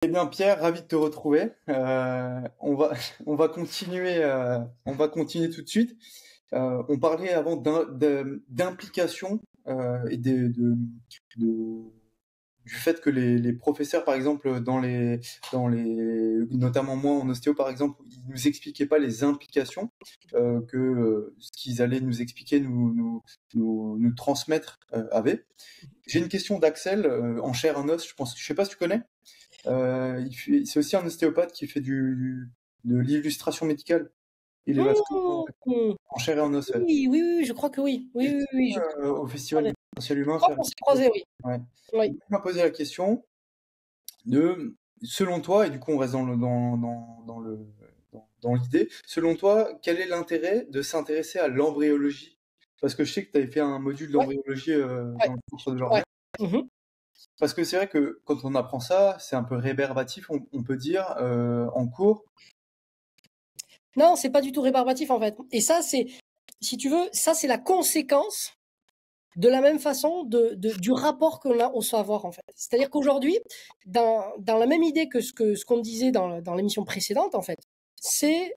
Eh bien, Pierre, ravi de te retrouver. On va, on va continuer tout de suite. On parlait avant d'implication et de- du fait que les professeurs, par exemple, notamment moi en ostéo, par exemple, ils nous expliquaient pas les implications que ce qu'ils allaient nous expliquer, nous transmettre avait. J'ai une question d'Axel en chair et en os. Je sais pas si tu connais. C'est aussi un ostéopathe qui fait de l'illustration médicale. Il est vachement Mmh. en chair et en os. Ouais. Oui, oui, oui, je crois que oui. Oui, J'ai oui, oui, je au Festival crois du potentiel humain faire qu'on s'est croisés, oui. ouais. Oui. Il m'a posé la question de, selon toi, et du coup on reste dans l'idée, selon toi, quel est l'intérêt de s'intéresser à l'embryologie? Parce que je sais que tu avais fait un module Ouais, d'embryologie ouais, dans le centre de ouais. Jordan. Mmh. Parce que c'est vrai que quand on apprend ça, c'est un peu rébarbatif, on peut dire, en cours. Non, c'est pas du tout rébarbatif, en fait. Et ça, c'est, si tu veux, ça, c'est la conséquence de la même façon du rapport qu'on a au savoir, en fait. C'est-à-dire qu'aujourd'hui, dans la même idée que ce qu'on disait dans l'émission précédente, en fait, c'est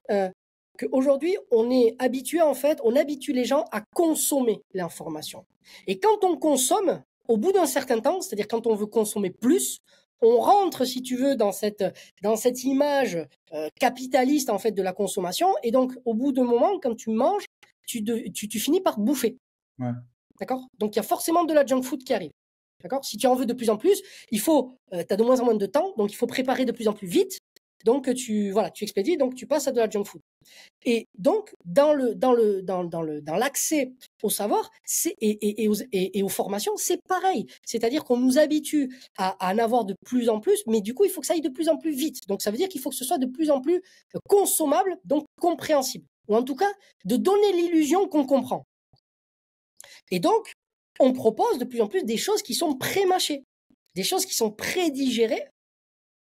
qu'aujourd'hui, on est habitué, en fait, on habitue les gens à consommer l'information. Et quand on consomme, au bout d'un certain temps, c'est-à-dire quand on veut consommer plus, on rentre, si tu veux, dans cette image capitaliste, en fait, de la consommation. Et donc, au bout d'un moment, quand tu manges, tu finis par bouffer. Ouais. D'accord? Donc, il y a forcément de la junk food qui arrive. D'accord? Si tu en veux de plus en plus, tu as de moins en moins de temps, donc il faut préparer de plus en plus vite. Donc, tu expédies, donc tu passes à de la junk food. Et donc, dans l'accès au savoir et aux formations, c'est pareil. C'est-à-dire qu'on nous habitue à en avoir de plus en plus, mais du coup, il faut que ça aille de plus en plus vite. Donc, ça veut dire qu'il faut que ce soit de plus en plus consommable, donc compréhensible. Ou en tout cas, de donner l'illusion qu'on comprend. Et donc, on propose de plus en plus des choses qui sont pré-mâchées, des choses qui sont prédigérées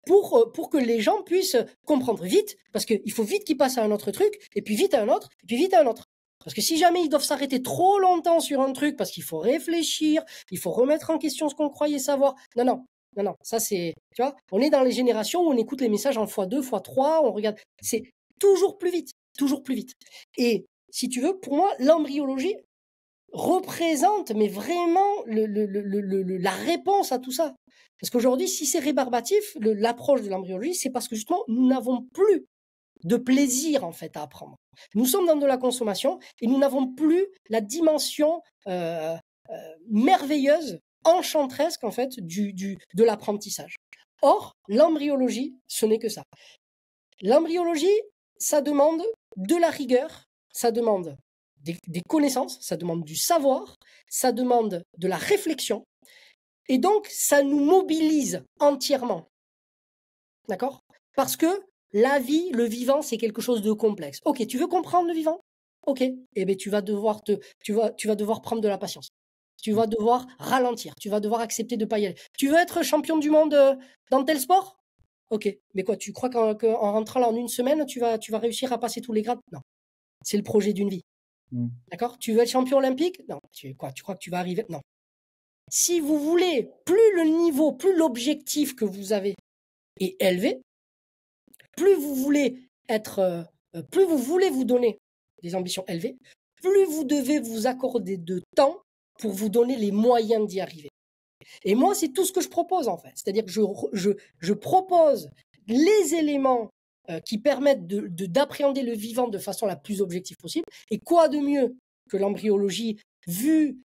pour que les gens puissent comprendre vite, parce qu'il faut vite qu'ils passent à un autre truc, et puis vite à un autre, et puis vite à un autre. Parce que si jamais ils doivent s'arrêter trop longtemps sur un truc, parce qu'il faut réfléchir, il faut remettre en question ce qu'on croyait savoir. Non, non, non, non, ça c'est, tu vois, on est dans les générations où on écoute les messages en x2, x3, on regarde, c'est toujours plus vite, toujours plus vite. Et si tu veux, pour moi, l'embryologie représente, mais vraiment, la réponse à tout ça. Parce qu'aujourd'hui, si c'est rébarbatif, l'approche de l'embryologie, c'est parce que justement, nous n'avons plus de plaisir, en fait, à apprendre. Nous sommes dans de la consommation et nous n'avons plus la dimension merveilleuse, enchanteresque, en fait, de l'apprentissage. Or, l'embryologie, ce n'est que ça. L'embryologie, ça demande de la rigueur, ça demande des connaissances, ça demande du savoir, ça demande de la réflexion, et donc ça nous mobilise entièrement. D'accord? Parce que la vie, le vivant, c'est quelque chose de complexe. Ok, tu veux comprendre le vivant? Ok, eh bien tu vas devoir prendre de la patience. Tu vas devoir ralentir, tu vas devoir accepter de ne pas y aller. Tu veux être champion du monde dans tel sport? Ok, mais quoi, tu crois qu'en rentrant là en une semaine, tu vas réussir à passer tous les grades? Non, c'est le projet d'une vie. Mm. D'accord? Tu veux être champion olympique? Non. Tu crois que tu vas arriver? Non. Si vous voulez, plus le niveau, plus l'objectif que vous avez est élevé, plus vous voulez plus vous voulez vous donner des ambitions élevées, plus vous devez vous accorder de temps pour vous donner les moyens d'y arriver. Et moi, c'est tout ce que je propose en fait. C'est-à-dire que je propose les éléments qui permettent d'appréhender le vivant de façon la plus objective possible. Et quoi de mieux que l'embryologie, vu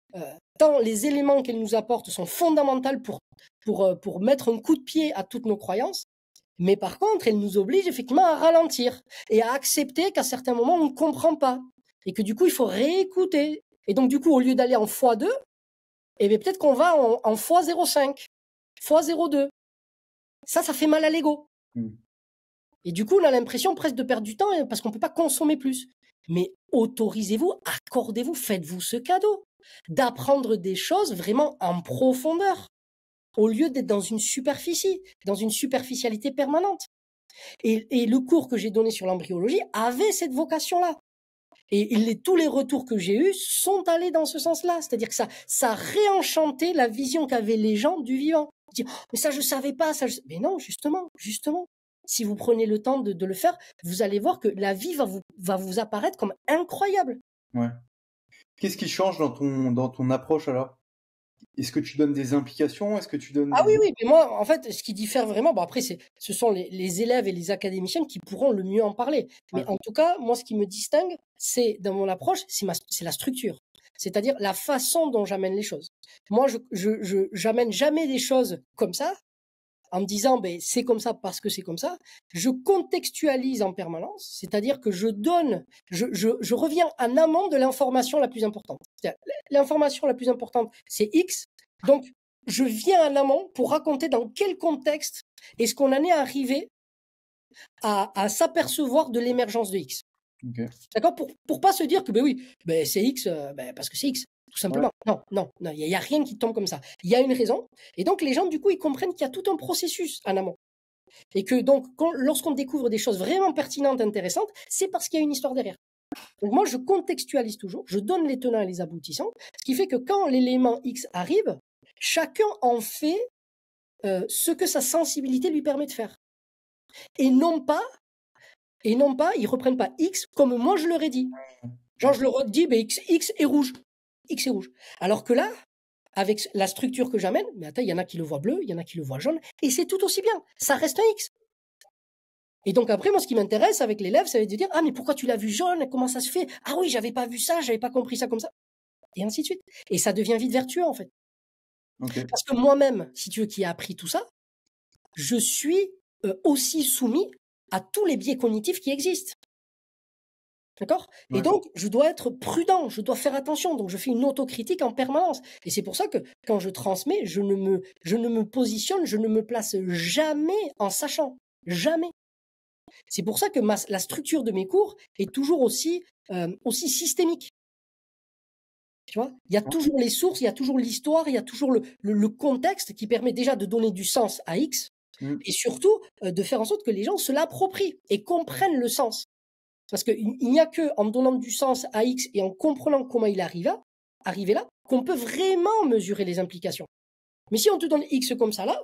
tant les éléments qu'elle nous apporte sont fondamentaux pour mettre un coup de pied à toutes nos croyances. Mais par contre, elle nous oblige effectivement à ralentir et à accepter qu'à certains moments, on ne comprend pas. Et que du coup, il faut réécouter. Et donc, du coup, au lieu d'aller en x2, eh bien, peut-être qu'on va en x0,5, x0,2. Ça fait mal à l'ego. Mm. Et du coup, on a l'impression presque de perdre du temps parce qu'on ne peut pas consommer plus. Mais autorisez-vous, accordez-vous, faites-vous ce cadeau d'apprendre des choses vraiment en profondeur au lieu d'être dans une superficie, dans une superficialité permanente. Et le cours que j'ai donné sur l'embryologie avait cette vocation-là. Et tous les retours que j'ai eus sont allés dans ce sens-là. C'est-à-dire que ça a réenchanté la vision qu'avaient les gens du vivant. Tu dis, oh, mais ça, je savais pas. Ça, Mais non, justement. Si vous prenez le temps de le faire, vous allez voir que la vie va vous apparaître comme incroyable. Ouais. Qu'est-ce qui change dans ton approche alors? Est-ce que tu donnes des implications? Est-ce que tu donnes Ah oui, des... oui, mais moi, en fait, ce qui diffère vraiment, bon après, ce sont les élèves et les académiciens qui pourront le mieux en parler. Mais Ouais. en tout cas, moi, ce qui me distingue, c'est, dans mon approche, c'est la structure. C'est-à-dire la façon dont j'amène les choses. Moi, j'amène jamais des choses comme ça, en me disant, ben, c'est comme ça parce que c'est comme ça. Je contextualise en permanence, c'est-à-dire que je reviens en amont de l'information la plus importante. C'est-à-dire, l'information la plus importante, c'est X. Donc, je viens en amont pour raconter dans quel contexte est-ce qu'on en est arrivé à s'apercevoir de l'émergence de X. Ok. D'accord? Pour pas se dire que, ben oui, ben c'est X, ben parce que c'est X. Tout simplement. Ouais. Non, il y a rien qui tombe comme ça. Il y a une raison. Et donc, les gens, du coup, ils comprennent qu'il y a tout un processus en amont. Et que donc, lorsqu'on découvre des choses vraiment pertinentes, intéressantes, c'est parce qu'il y a une histoire derrière. Donc, moi, je contextualise toujours, je donne les tenants et les aboutissants, ce qui fait que quand l'élément X arrive, chacun en fait ce que sa sensibilité lui permet de faire. Et non pas, ils reprennent pas X comme moi je leur ai dit. Genre, je leur dis, ben, X est rouge. X est rouge. Alors que là, avec la structure que j'amène, mais attends, il y en a qui le voient bleu, il y en a qui le voient jaune, et c'est tout aussi bien. Ça reste un X. Et donc après, moi, ce qui m'intéresse avec l'élève, ça va être de dire, ah, mais pourquoi tu l'as vu jaune? Comment ça se fait? Ah oui, j'avais pas vu ça, j'avais pas compris ça comme ça. Et ainsi de suite. Et ça devient vite vertueux, en fait. Ok. Parce que moi-même, si tu veux, qui ai appris tout ça, je suis aussi soumis à tous les biais cognitifs qui existent. D'accord? Et Ouais. donc, je dois être prudent, je dois faire attention. Donc, je fais une autocritique en permanence. Et c'est pour ça que quand je transmets, je ne me positionne, je ne me place jamais en sachant. Jamais. C'est pour ça que la structure de mes cours est toujours aussi systémique. Tu vois? Il y a toujours les sources, il y a toujours l'histoire, il y a toujours le contexte qui permet déjà de donner du sens à X Mm. et surtout de faire en sorte que les gens se l'approprient et comprennent le sens. Parce qu'il n'y a que en donnant du sens à X et en comprenant comment il arrivé là, qu'on peut vraiment mesurer les implications. Mais si on te donne X comme ça là,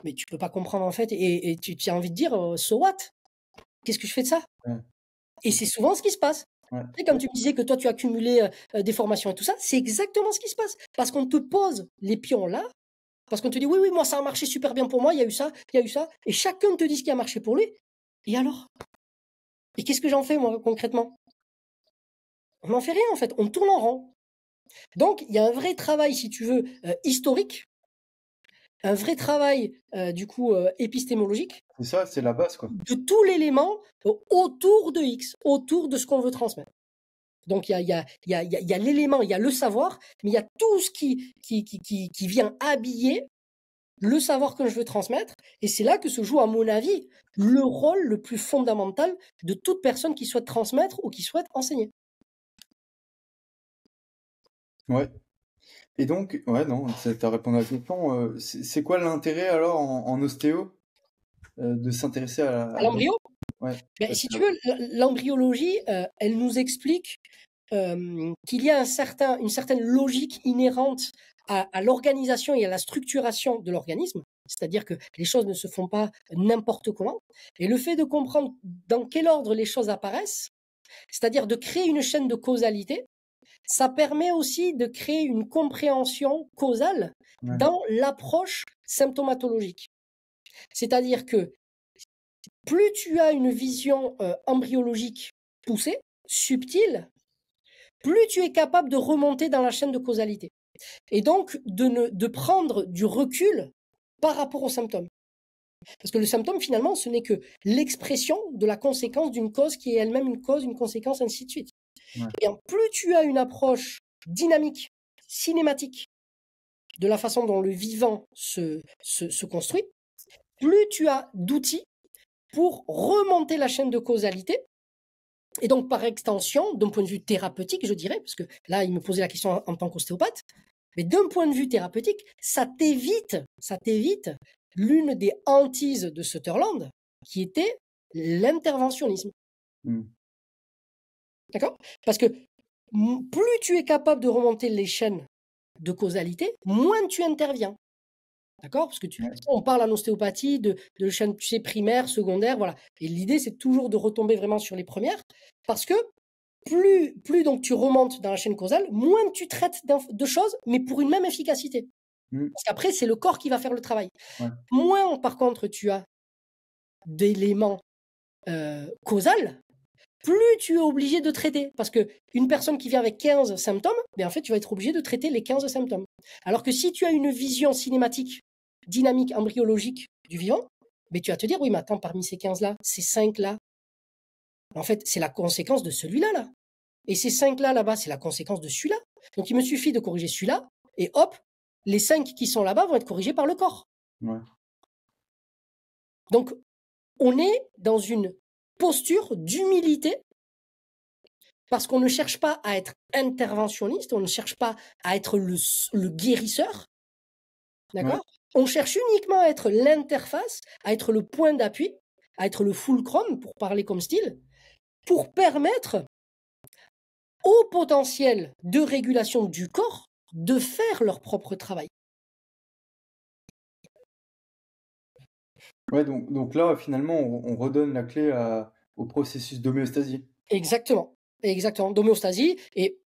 mais tu peux pas comprendre en fait et tu as envie de dire so what? Qu'est-ce que je fais de ça? Ouais. Et c'est souvent ce qui se passe. Ouais. Et comme tu me disais que toi tu as cumulé des formations et tout ça, c'est exactement ce qui se passe. Parce qu'on te pose les pions là, parce qu'on te dit oui, moi ça a marché super bien pour moi, il y a eu ça, et chacun te dit ce qui a marché pour lui. Et alors? Et qu'est-ce que j'en fais moi concrètement? On n'en fait rien en fait, on tourne en rond. Donc il y a un vrai travail, si tu veux, historique, un vrai travail du coup épistémologique C'est ça, c'est la base, quoi. de tout l'élément autour de X, autour de ce qu'on veut transmettre. Donc il y a l'élément, il y a le savoir, mais il y a tout ce qui vient habiller le savoir que je veux transmettre. Et c'est là que se joue, à mon avis, le rôle le plus fondamental de toute personne qui souhaite transmettre ou qui souhaite enseigner. Ouais. Et donc, ouais, non, t'as répondu à la question. C'est quoi l'intérêt alors en ostéo de s'intéresser À l'embryo, Ouais. ben, si tu veux, l'embryologie, elle nous explique qu'il y a une certaine logique inhérente à l'organisation et à la structuration de l'organisme, c'est-à-dire que les choses ne se font pas n'importe comment. Et le fait de comprendre dans quel ordre les choses apparaissent, c'est-à-dire de créer une chaîne de causalité, ça permet aussi de créer une compréhension causale Ouais. dans l'approche symptomatologique. C'est-à-dire que plus tu as une vision embryologique poussée, subtile, plus tu es capable de remonter dans la chaîne de causalité. Et donc de prendre du recul par rapport aux symptômes. Parce que le symptôme, finalement, ce n'est que l'expression de la conséquence d'une cause qui est elle-même une cause, une conséquence, ainsi de suite. Ouais. Et plus tu as une approche dynamique, cinématique, de la façon dont le vivant se construit, plus tu as d'outils pour remonter la chaîne de causalité. Et donc, par extension, d'un point de vue thérapeutique, je dirais, parce que là, il me posait la question en tant qu'ostéopathe, mais d'un point de vue thérapeutique, ça t'évite l'une des hantises de Sutherland, qui était l'interventionnisme. Mm. D'accord? Parce que plus tu es capable de remonter les chaînes de causalité, moins tu interviens. D'accord? Parce que on parle en ostéopathie de chaîne, tu sais, primaire, secondaire, voilà. Et l'idée, c'est toujours de retomber vraiment sur les premières, parce que plus donc tu remontes dans la chaîne causale, moins tu traites de choses, mais pour une même efficacité. Parce qu'après, c'est le corps qui va faire le travail. Ouais. Moins, par contre, tu as d'éléments causal, plus tu es obligé de traiter. Parce que une personne qui vient avec 15 symptômes, en fait, tu vas être obligé de traiter les 15 symptômes. Alors que si tu as une vision cinématique, dynamique, embryologique du vivant, tu vas te dire, oui, mais attends, parmi ces 15-là, ces 5-là, en fait, c'est la conséquence de celui-là, là. Et ces 5-là, là-bas, c'est la conséquence de celui-là. Donc, il me suffit de corriger celui-là, et hop, les 5 qui sont là-bas vont être corrigés par le corps. Ouais. Donc, on est dans une posture d'humilité parce qu'on ne cherche pas à être interventionniste, on ne cherche pas à être le guérisseur, d'accord? On cherche uniquement à être l'interface, à être le point d'appui, à être le fulcrum, pour parler comme style, pour permettre au potentiel de régulation du corps de faire leur propre travail. Ouais, donc là, finalement, on redonne la clé au processus d'homéostasie. Exactement, d'homéostasie. Et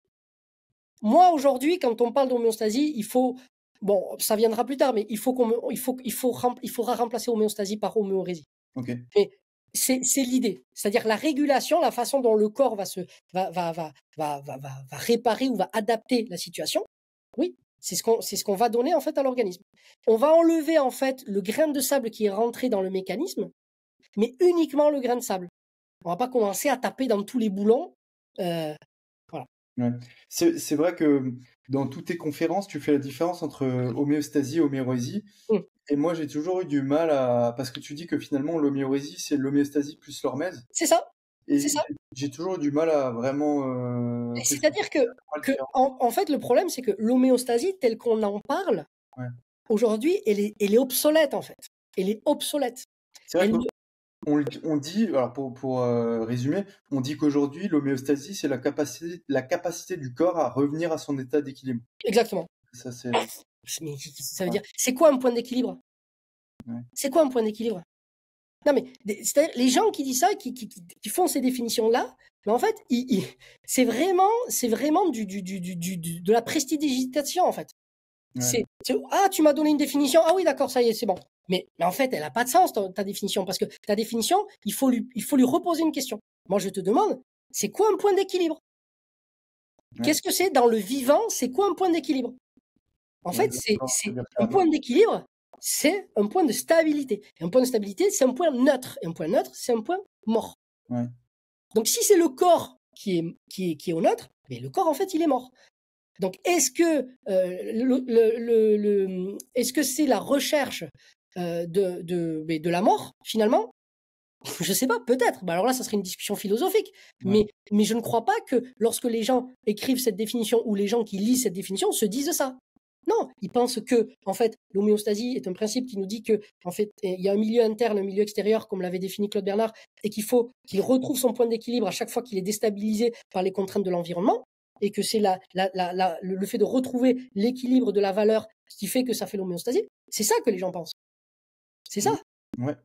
moi, aujourd'hui, quand on parle d'homéostasie, il faut, bon, ça viendra plus tard, mais il faudra remplacer homéostasie par homéorésie. Ok. Mais c'est l'idée, c'est-à-dire la régulation, la façon dont le corps va réparer ou va adapter la situation. Oui, c'est ce qu'on va donner en fait à l'organisme. On va enlever en fait le grain de sable qui est rentré dans le mécanisme, mais uniquement le grain de sable. On va pas commencer à taper dans tous les boulons. Voilà. Ouais. C'est vrai que dans toutes tes conférences, tu fais la différence entre homéostasie et homéorésie. Et moi, j'ai toujours eu du mal parce que tu dis que finalement, l'homéorésie, c'est l'homéostasie plus l'hormèse. C'est ça. Et C'est ça. j'ai toujours eu du mal à vraiment... C'est-à-dire que en fait, le problème, c'est que l'homéostasie, telle qu'on en parle, aujourd'hui, elle est obsolète, en fait. Elle est obsolète. C'est vrai qu'on dit, alors pour résumer, on dit qu'aujourd'hui, l'homéostasie, c'est la capacité du corps à revenir à son état d'équilibre. Exactement. Ça, ça veut dire, c'est quoi un point d'équilibre? C'est quoi un point d'équilibre? Non, mais c'est-à-dire, les gens qui disent ça, qui font ces définitions-là, mais en fait, c'est vraiment de la prestidigitation, en fait. Ah, tu m'as donné une définition, ah oui, d'accord, ça y est, c'est bon. Mais en fait, elle n'a pas de sens, ta définition, parce que ta définition, il faut lui reposer une question. Moi, je te demande, c'est quoi un point d'équilibre? Qu'est-ce que c'est dans le vivant? C'est quoi un point d'équilibre? En fait, c'est un point d'équilibre, c'est un point de stabilité. Et un point de stabilité, c'est un point neutre. Et un point neutre, c'est un point mort. Donc, si c'est le corps qui est au neutre, mais le corps, en fait, il est mort. Donc, est-ce que c'est la recherche de la mort, finalement? Je sais pas, peut-être. Alors là, ça serait une discussion philosophique. Mais je ne crois pas que lorsque les gens écrivent cette définition ou les gens qui lisent cette définition se disent ça. Non, ils pensent que, en fait, l'homéostasie est un principe qui nous dit que, en fait, il y a un milieu interne, un milieu extérieur, comme l'avait défini Claude Bernard, et qu'il faut qu'il retrouve son point d'équilibre à chaque fois qu'il est déstabilisé par les contraintes de l'environnement, et que c'est le fait de retrouver l'équilibre de la valeur qui fait que ça fait l'homéostasie. C'est ça que les gens pensent. C'est ça.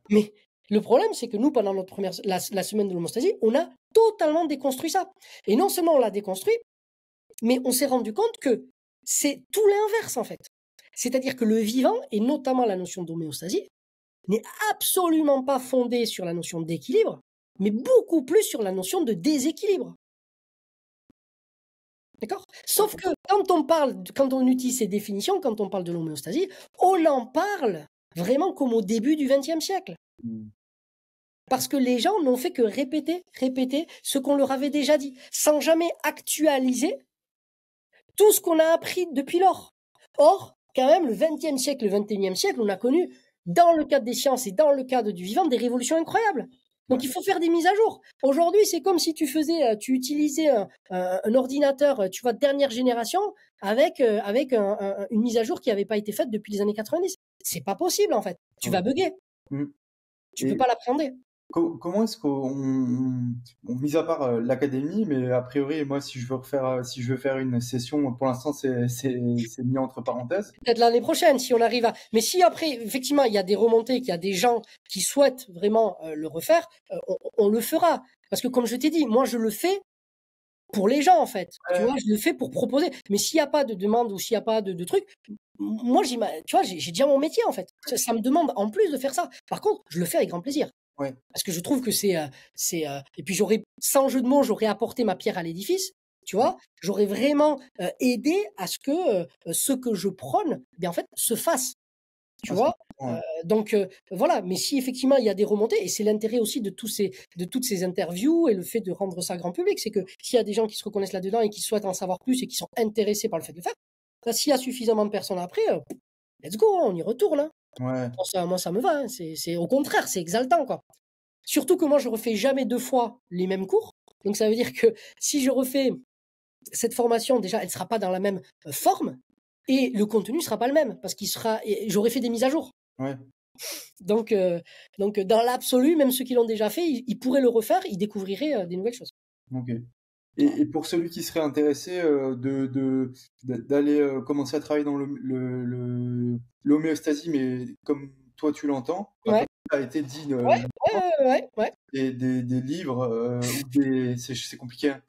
Mais le problème, c'est que nous, pendant la semaine de l'homéostasie, on a totalement déconstruit ça. Et non seulement on l'a déconstruit, mais on s'est rendu compte que c'est tout l'inverse, en fait. C'est-à-dire que le vivant, et notamment la notion d'homéostasie, n'est absolument pas fondée sur la notion d'équilibre, mais beaucoup plus sur la notion de déséquilibre. D'accord? Sauf que quand on utilise ces définitions, quand on parle de l'homéostasie, on en parle vraiment comme au début du XXe siècle. Parce que les gens n'ont fait que répéter ce qu'on leur avait déjà dit, sans jamais actualiser tout ce qu'on a appris depuis lors. Or, quand même, le XXe siècle, le XXIe siècle, on a connu, dans le cadre des sciences et dans le cadre du vivant, des révolutions incroyables. Donc, il faut faire des mises à jour. Aujourd'hui, c'est comme si tu utilisais un ordinateur, tu vois, dernière génération, avec une mise à jour qui n'avait pas été faite depuis les années 90. C'est pas possible, en fait. Tu vas bugger. Tu peux pas l'appréhender. comment est-ce bon, mis à part l'académie, mais a priori, moi, si je veux faire une session, pour l'instant, c'est mis entre parenthèses. Peut-être l'année prochaine, si on arrive à. Mais si après, effectivement, il y a des remontées, qu'il y a des gens qui souhaitent vraiment le refaire, on le fera. Parce que comme je t'ai dit, moi, je le fais pour les gens, en fait. Tu vois, je le fais pour proposer. Mais s'il n'y a pas de demande ou s'il n'y a pas de truc, moi, tu vois, j'ai déjà mon métier, en fait. Ça me demande en plus de faire ça. Par contre, je le fais avec grand plaisir. Ouais. Parce que je trouve que et puis sans jeu de mots, j'aurais apporté ma pierre à l'édifice. Tu vois, j'aurais vraiment aidé à ce que ce que je prône, bien en fait, se fasse. Tu vois, Ouais. donc voilà. Mais si effectivement il y a des remontées, et c'est l'intérêt aussi de toutes ces interviews et le fait de rendre ça grand public, c'est que s'il y a des gens qui se reconnaissent là-dedans et qui souhaitent en savoir plus et qui sont intéressés par le fait de le faire, là, s'il y a suffisamment de personnes après, let's go, on y retourne. Hein. Ouais. Moi, ça me va. Hein. C'est au contraire, c'est exaltant, quoi. Surtout que moi, je refais jamais 2 fois les mêmes cours. Donc ça veut dire que si je refais cette formation, déjà, elle sera pas dans la même forme et le contenu sera pas le même parce j'aurais fait des mises à jour. Ouais. Donc dans l'absolu, même ceux qui l'ont déjà fait, ils pourraient le refaire, ils découvriraient des nouvelles choses. Ok. Et pour celui qui serait intéressé d'aller commencer à travailler dans l'homéostasie, mais comme toi tu l'entends, Ouais. comme ça a été dit, Ouais. des livres ou c'est compliqué. Hein.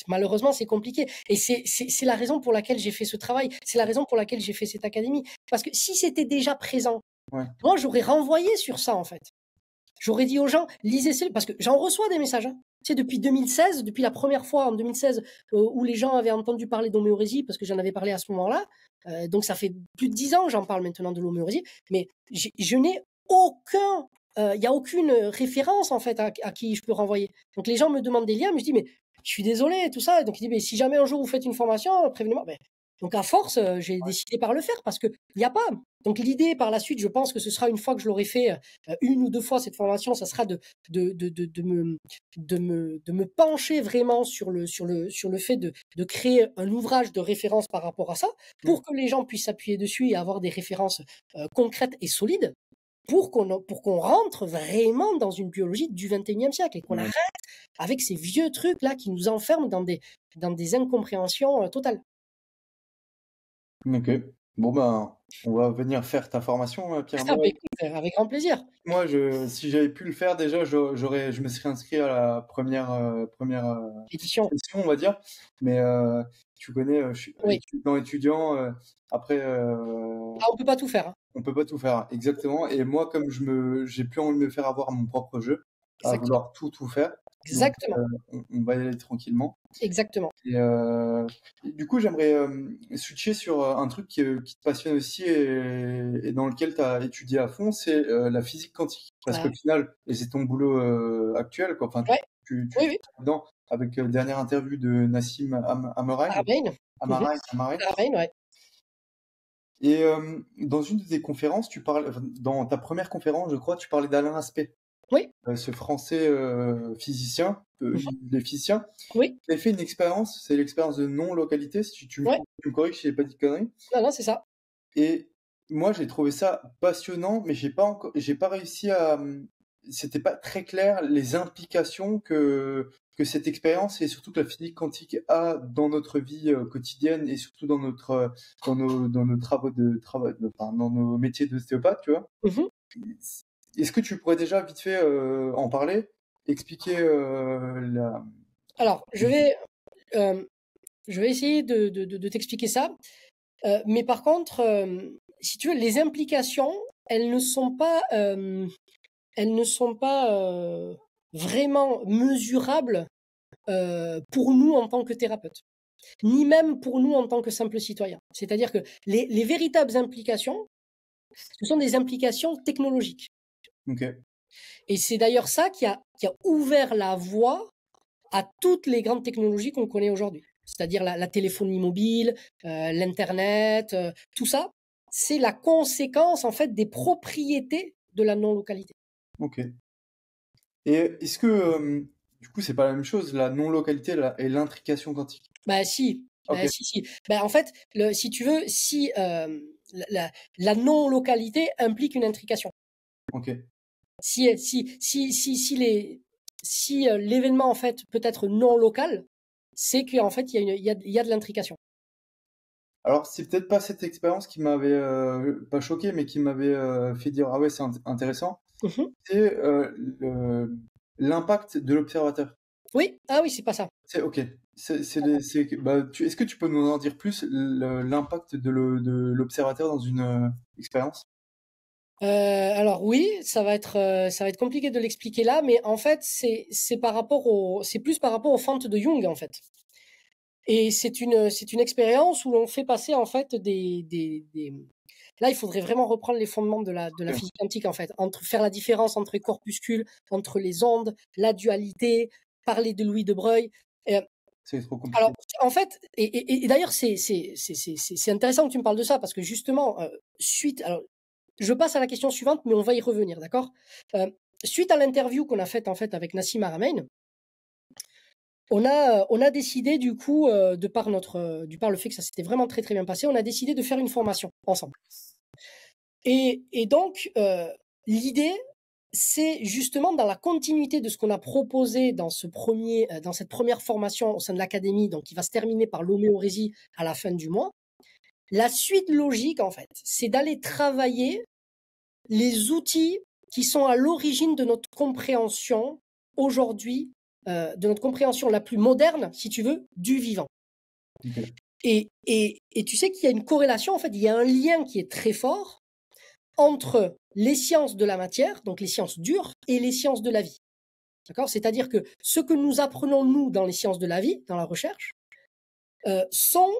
Malheureusement, c'est compliqué. Et c'est la raison pour laquelle j'ai fait ce travail. C'est la raison pour laquelle j'ai fait cette académie. Parce que si c'était déjà présent, Ouais. moi, j'aurais renvoyé sur ça, en fait. J'aurais dit aux gens, lisez ça, parce que j'en reçois des messages. Hein. Tu sais, depuis 2016, depuis la première fois en 2016 où les gens avaient entendu parler d'homéorésie, parce que j'en avais parlé à ce moment-là. Donc ça fait plus de 10 ans que j'en parle maintenant de l'homéorésie. Mais je n'ai il n'y a aucune référence en fait à qui je peux renvoyer. Donc les gens me demandent des liens, mais je dis mais je suis désolé tout ça. Donc il dit mais si jamais un jour vous faites une formation, prévenez-moi. Donc à force, j'ai décidé par le faire parce que il n'y a pas. Donc l'idée par la suite, je pense que ce sera une fois que je l'aurai fait 1 ou 2 fois cette formation, ça sera de me pencher vraiment sur le fait de créer un ouvrage de référence par rapport à ça, pour que les gens puissent s'appuyer dessus et avoir des références concrètes et solides pour qu'on rentre vraiment dans une biologie du 21e siècle et qu'on arrête avec ces vieux trucs là qui nous enferment dans des incompréhensions totales. Ok. Bon ben, on va venir faire ta formation, Pierre. Ah, écoute, avec grand plaisir. Moi, si j'avais pu le faire déjà, je me serais inscrit à la première Édition. session, on va dire. Mais tu connais, je suis étudiant. Après, on peut pas tout faire. Hein. on peut pas tout faire, exactement. Et moi, comme j'ai plus envie de me faire avoir à mon propre jeu, à vouloir tout faire. Exactement. Donc, on va y aller tranquillement. Exactement. Et du coup, j'aimerais switcher sur un truc qui te passionne aussi et dans lequel tu as étudié à fond, c'est la physique quantique. Parce qu'au final, et c'est ton boulot actuel, quoi. Enfin, tu oui. dedans avec dernière interview de Nassim Amarain. Ouais. Et dans une de tes conférences, dans ta première conférence, je crois, tu parlais d'Alain Aspect. Oui. Ce français physicien, il est physicien. Oui. Tu as fait une expérience, c'est l'expérience de non-localité, si tu me corriges si j'ai pas dit de conneries. Non, c'est ça. Et moi, j'ai trouvé ça passionnant, mais j'ai pas réussi c'était pas très clair les implications que cette expérience et surtout que la physique quantique a dans notre vie quotidienne et surtout dans nos travaux dans nos métiers d'ostéopathe, tu vois. Est-ce que tu pourrais déjà vite fait en parler, expliquer Alors, je vais essayer de t'expliquer ça. Mais par contre, si tu veux, les implications, elles ne sont pas vraiment mesurables pour nous en tant que thérapeutes, ni même pour nous en tant que simples citoyens. C'est-à-dire que les véritables implications, ce sont des implications technologiques. Okay. Et c'est d'ailleurs ça qui a ouvert la voie à toutes les grandes technologies qu'on connaît aujourd'hui. C'est-à-dire la téléphonie mobile, l'Internet, tout ça, c'est la conséquence en fait des propriétés de la non-localité. Ok. Et est-ce que, du coup, c'est pas la même chose, la non-localité et l'intrication quantique? Bah si. Okay. Si. En fait, si tu veux, si la non-localité implique une intrication. Ok. Si l'événement en fait peut être non local, c'est qu'en fait il y a de l'intrication. Alors, c'est peut-être pas cette expérience qui m'avait pas choqué, mais qui m'avait fait dire ah ouais, c'est intéressant. C'est l'impact de l'observateur. Oui, ah oui, c'est pas ça. C'est ok. Est-ce que tu peux nous en dire plus l'impact de l'observateur dans une expérience? Alors oui, ça va être compliqué de l'expliquer là, mais en fait c'est plus par rapport aux fentes de Jung en fait. Et c'est une expérience où l'on fait passer en fait là il faudrait vraiment reprendre les fondements de la Ok. physique quantique en fait, faire la différence entre les corpuscules, entre les ondes, la dualité, parler de Louis de Broglie. C'est trop compliqué. Alors en fait, et d'ailleurs c'est intéressant que tu me parles de ça parce que justement alors je passe à la question suivante, mais on va y revenir, d'accord? Suite à l'interview qu'on a faite en fait avec Nassim Haramein, on a décidé du coup, de par le fait que ça s'était vraiment très très bien passé, on a décidé de faire une formation ensemble. Et donc, l'idée, c'est justement dans la continuité de ce qu'on a proposé dans cette première formation au sein de l'académie, donc qui va se terminer par l'homéorésie à la fin du mois. La suite logique, en fait, c'est d'aller travailler les outils qui sont à l'origine de notre compréhension aujourd'hui, de notre compréhension la plus moderne, si tu veux, du vivant. Ok. Et tu sais qu'il y a une corrélation, en fait, il y a un lien qui est très fort entre les sciences de la matière, donc les sciences dures, et les sciences de la vie. D'accord? C'est-à-dire que ce que nous apprenons, nous, dans les sciences de la vie, dans la recherche, sont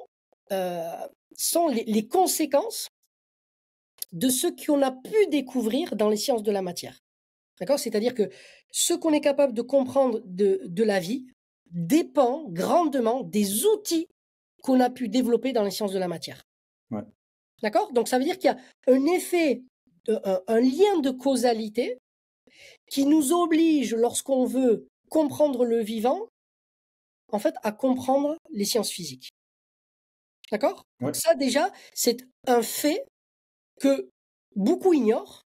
les conséquences de ce qu'on a pu découvrir dans les sciences de la matière. D'accord? C'est-à-dire que ce qu'on est capable de comprendre de la vie dépend grandement des outils qu'on a pu développer dans les sciences de la matière. Ouais. D'accord? Donc ça veut dire qu'il y a un effet, un lien de causalité qui nous oblige, lorsqu'on veut comprendre le vivant, en fait, à comprendre les sciences physiques. D'accord? Ouais. Donc ça déjà, c'est un fait que beaucoup ignorent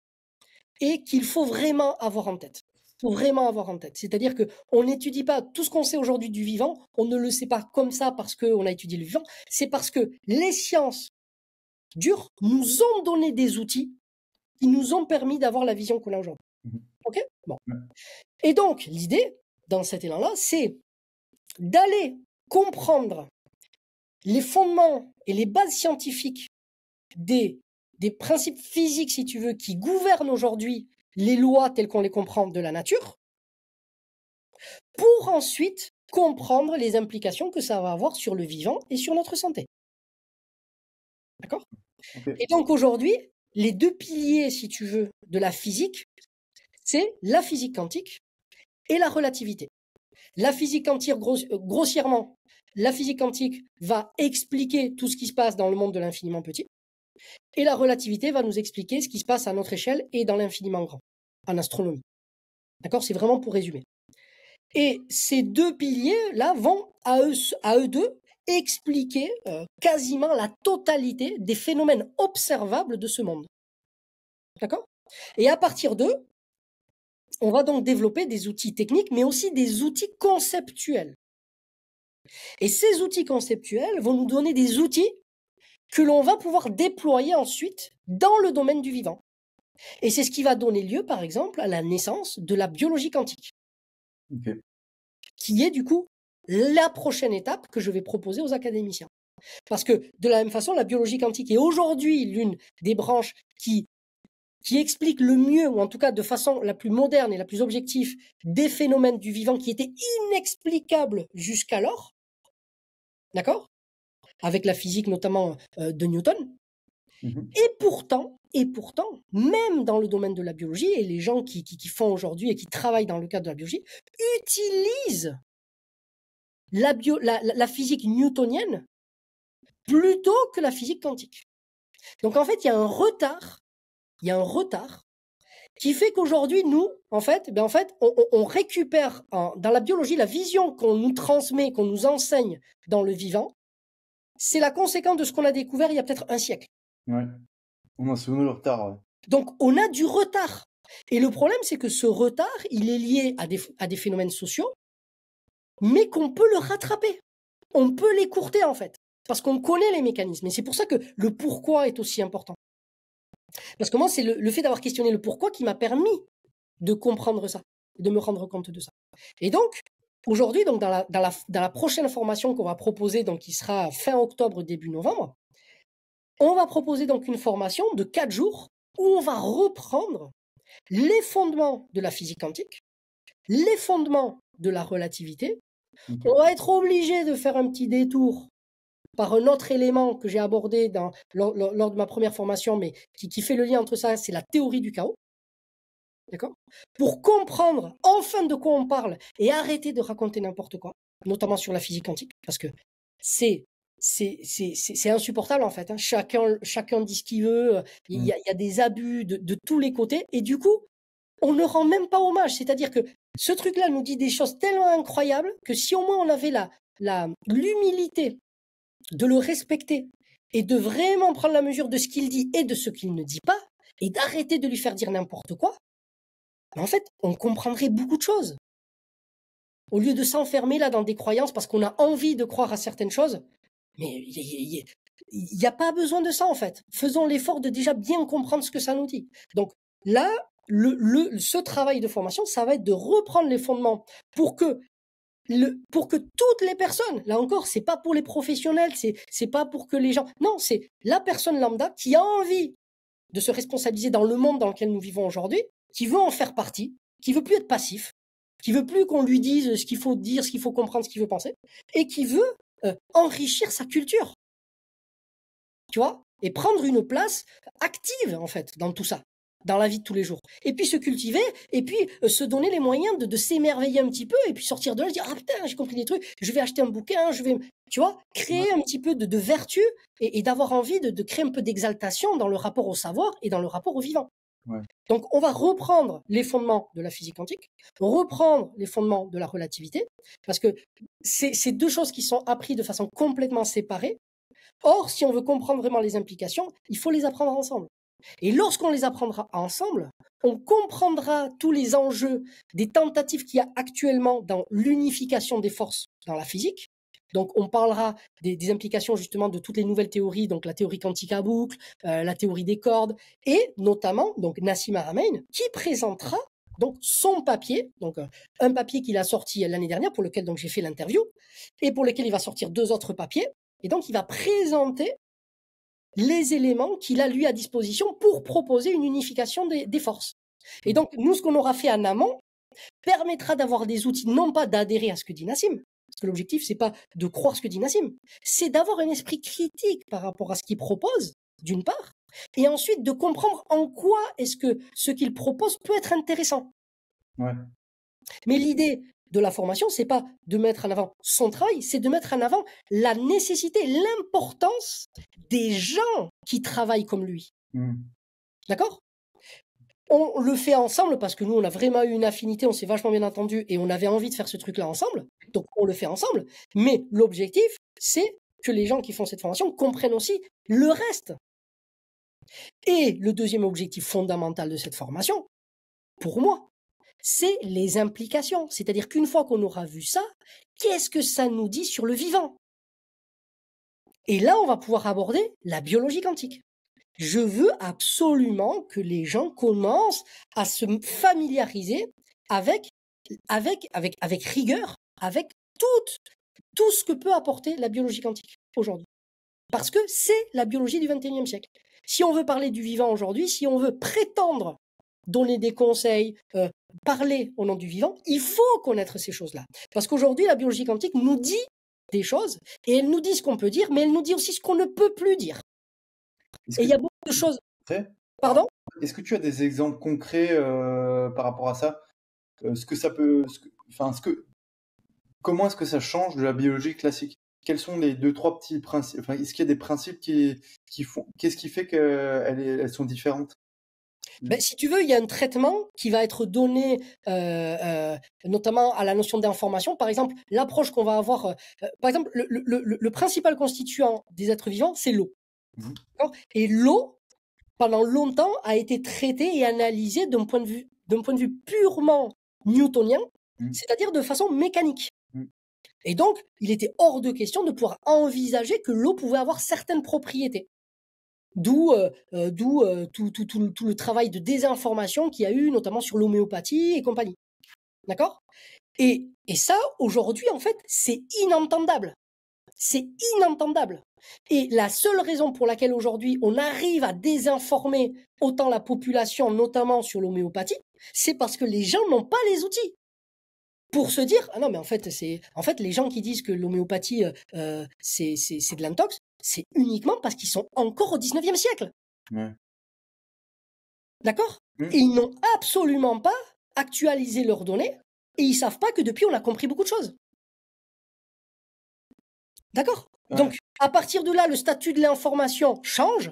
et qu'il faut vraiment avoir en tête. Il faut vraiment avoir en tête. C'est-à-dire qu'on n'étudie pas tout ce qu'on sait aujourd'hui du vivant, on ne le sait pas comme ça parce qu'on a étudié le vivant, c'est parce que les sciences dures nous ont donné des outils qui nous ont permis d'avoir la vision qu'on a aujourd'hui. Ok? Bon. Ouais. Et donc, l'idée, dans cet élan-là, c'est d'aller comprendre les fondements et les bases scientifiques des principes physiques, si tu veux, qui gouvernent aujourd'hui les lois telles qu'on les comprend de la nature, pour ensuite comprendre les implications que ça va avoir sur le vivant et sur notre santé. D'accord? Ok. Et donc aujourd'hui, les deux piliers, si tu veux, de la physique, c'est la physique quantique et la relativité. La physique quantique, grossièrement, la physique quantique va expliquer tout ce qui se passe dans le monde de l'infiniment petit. Et la relativité va nous expliquer ce qui se passe à notre échelle et dans l'infiniment grand, en astronomie. D'accord? C'est vraiment pour résumer. Et ces deux piliers-là vont, à eux deux, expliquer quasiment la totalité des phénomènes observables de ce monde. D'accord? Et à partir d'eux, on va donc développer des outils techniques, mais aussi des outils conceptuels. Et ces outils conceptuels vont nous donner des outils que l'on va pouvoir déployer ensuite dans le domaine du vivant. Et c'est ce qui va donner lieu, par exemple, à la naissance de la biologie quantique, Ok. qui est du coup la prochaine étape que je vais proposer aux académiciens. Parce que de la même façon, la biologie quantique est aujourd'hui l'une des branches qui explique le mieux, ou en tout cas de façon la plus moderne et la plus objective, des phénomènes du vivant qui étaient inexplicables jusqu'alors, d'accord? Avec la physique notamment de Newton. Mhm. Et pourtant, même dans le domaine de la biologie, et les gens qui font aujourd'hui et qui travaillent dans le cadre de la biologie, utilisent la physique newtonienne plutôt que la physique quantique. Donc en fait, il y a un retard qui fait qu'aujourd'hui, nous, en fait, on récupère dans la biologie la vision qu'on nous transmet, qu'on nous enseigne dans le vivant. C'est la conséquence de ce qu'on a découvert il y a peut-être un siècle. Ouais. On a souvent le retard. Ouais. Donc, on a du retard Et le problème, c'est que ce retard, il est lié à des phénomènes sociaux, mais qu'on peut le rattraper. On peut l'écourter, en fait, parce qu'on connaît les mécanismes. Et c'est pour ça que le pourquoi est aussi important. Parce que moi, c'est le fait d'avoir questionné le pourquoi qui m'a permis de comprendre ça, de me rendre compte de ça. Et donc, aujourd'hui, donc dans la prochaine formation qu'on va proposer, donc qui sera fin octobre, début novembre, on va proposer donc une formation de 4 jours où on va reprendre les fondements de la physique quantique, les fondements de la relativité. On va être obligé de faire un petit détour par un autre élément que j'ai abordé lors de ma première formation, mais qui fait le lien entre ça, c'est la théorie du chaos. D'accord? Pour comprendre enfin de quoi on parle et arrêter de raconter n'importe quoi, notamment sur la physique quantique, parce que c'est insupportable en fait. Hein. Chacun dit ce qu'il veut, il y a des abus de tous les côtés, et du coup, on ne rend même pas hommage. C'est-à-dire que ce truc-là nous dit des choses tellement incroyables que si au moins on avait l'humilité de le respecter et de vraiment prendre la mesure de ce qu'il dit et de ce qu'il ne dit pas, et d'arrêter de lui faire dire n'importe quoi, en fait, on comprendrait beaucoup de choses. Au lieu de s'enfermer là dans des croyances parce qu'on a envie de croire à certaines choses, mais il n'y a pas besoin de ça en fait. Faisons l'effort de déjà bien comprendre ce que ça nous dit. Donc là, ce travail de formation, ça va être de reprendre les fondements pour que toutes les personnes, là encore, c'est pas pour les professionnels, c'est pas pour que les gens, non, c'est la personne lambda qui a envie de se responsabiliser dans le monde dans lequel nous vivons aujourd'hui, qui veut en faire partie, qui veut plus être passif, qui veut plus qu'on lui dise ce qu'il faut dire, ce qu'il faut comprendre, ce qu'il veut penser, et qui veut enrichir sa culture, tu vois, et prendre une place active en fait dans tout ça, dans la vie de tous les jours, et puis se cultiver, et puis se donner les moyens de s'émerveiller un petit peu, et puis sortir de là, dire ah putain j'ai compris des trucs, je vais acheter un bouquin, je vais, tu vois, créer un petit peu de vertu et d'avoir envie de créer un peu d'exaltation dans le rapport au savoir et dans le rapport au vivant. Ouais. Donc, on va reprendre les fondements de la physique quantique, reprendre les fondements de la relativité, parce que c'est deux choses qui sont apprises de façon complètement séparée. Or, si on veut comprendre vraiment les implications, il faut les apprendre ensemble. Et lorsqu'on les apprendra ensemble, on comprendra tous les enjeux des tentatives qu'il y a actuellement dans l'unification des forces dans la physique. Donc, on parlera des implications justement de toutes les nouvelles théories, donc la théorie quantique à boucle, la théorie des cordes, et notamment donc Nassim Haramein qui présentera donc son papier, donc un papier qu'il a sorti l'année dernière pour lequel donc j'ai fait l'interview et pour lequel il va sortir 2 autres papiers, et donc il va présenter les éléments qu'il a lui à disposition pour proposer une unification des forces. Et donc nous, ce qu'on aura fait en amont permettra d'avoir des outils, non pas d'adhérer à ce que dit Nassim, parce que l'objectif, c'est pas de croire ce que dit Nassim, c'est d'avoir un esprit critique par rapport à ce qu'il propose, d'une part, et ensuite de comprendre en quoi est-ce que ce qu'il propose peut être intéressant. Ouais. Mais l'idée de la formation, c'est pas de mettre en avant son travail, c'est de mettre en avant la nécessité, l'importance des gens qui travaillent comme lui. D'accord ? On le fait ensemble parce que nous, on a vraiment eu une affinité, on s'est vachement bien entendu et on avait envie de faire ce truc-là ensemble. Donc, on le fait ensemble. Mais l'objectif, c'est que les gens qui font cette formation comprennent aussi le reste. Et le deuxième objectif fondamental de cette formation, pour moi, c'est les implications. C'est-à-dire qu'une fois qu'on aura vu ça, qu'est-ce que ça nous dit sur le vivant ? Et là, on va pouvoir aborder la biologie quantique. Je veux absolument que les gens commencent à se familiariser avec rigueur, avec tout ce que peut apporter la biologie quantique aujourd'hui. Parce que c'est la biologie du XXIe siècle. Si on veut parler du vivant aujourd'hui, si on veut prétendre donner des conseils, parler au nom du vivant, il faut connaître ces choses-là. Parce qu'aujourd'hui, la biologie quantique nous dit des choses, et elle nous dit ce qu'on peut dire, mais elle nous dit aussi ce qu'on ne peut plus dire. Et il y a beaucoup de choses. Pardon ? Est-ce que tu as des exemples concrets par rapport à ça ? Comment est-ce que ça change de la biologie classique ? Quels sont les 2-3 petits principes ? Enfin, est-ce qu'il y a des principes qui font ? Qu'est-ce qui fait qu'elles sont différentes ? Ben, si tu veux, il y a un traitement qui va être donné notamment à la notion d'information. Par exemple, l'approche qu'on va avoir, par exemple, le principal constituant des êtres vivants, c'est l'eau. Et l'eau, pendant longtemps, a été traité et analysé d'un point de vue purement newtonien, c'est-à-dire de façon mécanique. Et donc, il était hors de question de pouvoir envisager que l'eau pouvait avoir certaines propriétés. D'où tout le travail de désinformation qu'il y a eu, notamment sur l'homéopathie et compagnie. D'accord ? Et ça, aujourd'hui, en fait, c'est inentendable. C'est inentendable. Et la seule raison pour laquelle aujourd'hui on arrive à désinformer autant la population, notamment sur l'homéopathie, c'est parce que les gens n'ont pas les outils pour se dire ah non mais en fait les gens qui disent que l'homéopathie c'est de l'intox, c'est uniquement parce qu'ils sont encore au 19e siècle. Ouais. D'accord ? Et ils n'ont absolument pas actualisé leurs données et ils savent pas que depuis on a compris beaucoup de choses. D'accord ? Ouais. Donc, à partir de là, le statut de l'information change,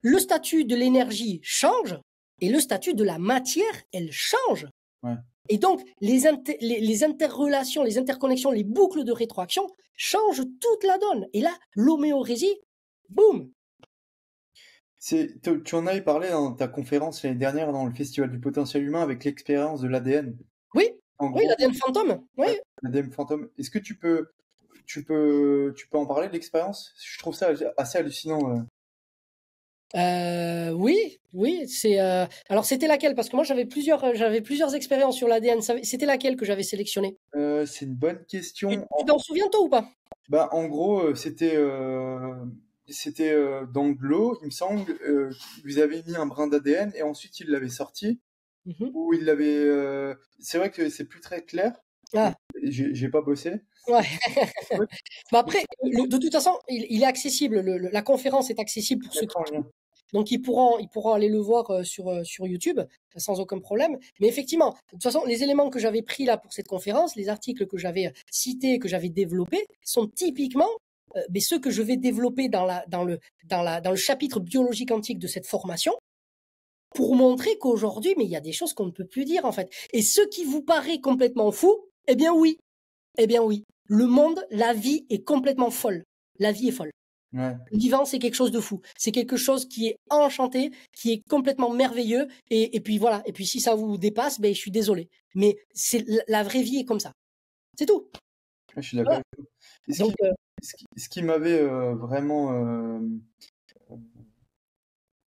le statut de l'énergie change, et le statut de la matière, elle change. Ouais. Et donc, les interrelations, les interconnexions, les boucles de rétroaction changent toute la donne. Et là, l'homéorésie, boum. Tu en avais parlé dans ta conférence l'année dernière dans le Festival du potentiel humain avec l'expérience de l'ADN. Oui, En oui, gros, l'ADN fantôme. Oui. l'ADN fantôme. Est-ce que tu peux en parler de l'expérience? Je trouve ça assez hallucinant. Oui, c'est. Alors, c'était laquelle? Parce que moi, j'avais plusieurs expériences sur l'ADN. C'était laquelle que j'avais sélectionnée? C'est une bonne question. Tu t'en souviens, toi, ou pas? Bah, en gros, c'était dans de l'eau, il me semble. Vous avez mis un brin d'ADN et ensuite il l'avait sorti. Ou il l'avait. C'est vrai que c'est plus très clair. Ah. J'ai pas bossé. Ouais. Bah après, de toute façon, il est accessible. La conférence est accessible pour ceux qui. Donc ils pourront aller le voir sur YouTube sans aucun problème. Mais effectivement, de toute façon, les éléments que j'avais pris là pour cette conférence, les articles que j'avais cités, que j'avais développés, sont typiquement mais ceux que je vais développer dans le chapitre biologie quantique de cette formation, pour montrer qu'aujourd'hui, mais il y a des choses qu'on ne peut plus dire en fait. Et ce qui vous paraît complètement fou, eh bien oui. Le monde, la vie est complètement folle. La vie est folle. Ouais. Le vivant, c'est quelque chose de fou. C'est quelque chose qui est enchanté, qui est complètement merveilleux. Et puis voilà. Et puis si ça vous dépasse, ben je suis désolé. Mais la vraie vie est comme ça. C'est tout. Je suis d'accord. Voilà. Ce qui m'avait vraiment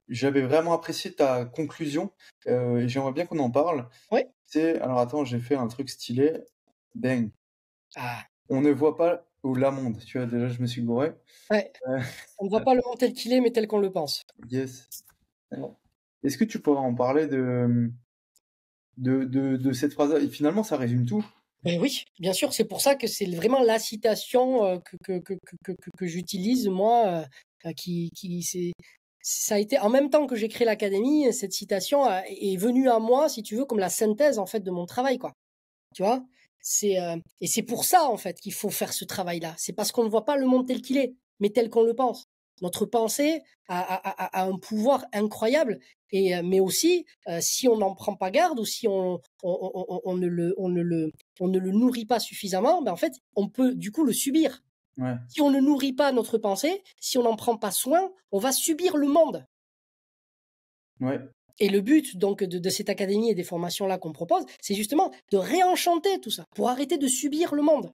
j'avais vraiment apprécié ta conclusion et j'aimerais bien qu'on en parle. Oui. Alors attends, j'ai fait un truc stylé. Bang. Ah. On ne voit pas la monde. Tu vois, déjà, je me suis gouré. Ouais. On ne voit pas le monde tel qu'il est, mais tel qu'on le pense. Yes. Est-ce que tu pourrais en parler de cette phrase-là? Et finalement, ça résume tout. Ben oui, bien sûr. C'est pour ça que c'est vraiment la citation que j'utilise, moi, ça a été en même temps que j'ai créé l'académie, cette citation est venue à moi, si tu veux, comme la synthèse en fait de mon travail, quoi. Tu vois, et c'est pour ça en fait qu'il faut faire ce travail-là. C'est parce qu'on ne voit pas le monde tel qu'il est, mais tel qu'on le pense. Notre pensée a un pouvoir incroyable, mais aussi si on n'en prend pas garde ou si on ne le nourrit pas suffisamment, ben en fait on peut du coup le subir. Ouais. Si on ne nourrit pas notre pensée, si on n'en prend pas soin, on va subir le monde. Ouais. Et le but donc de cette académie et des formations-là qu'on propose, c'est justement de réenchanter tout ça, pour arrêter de subir le monde.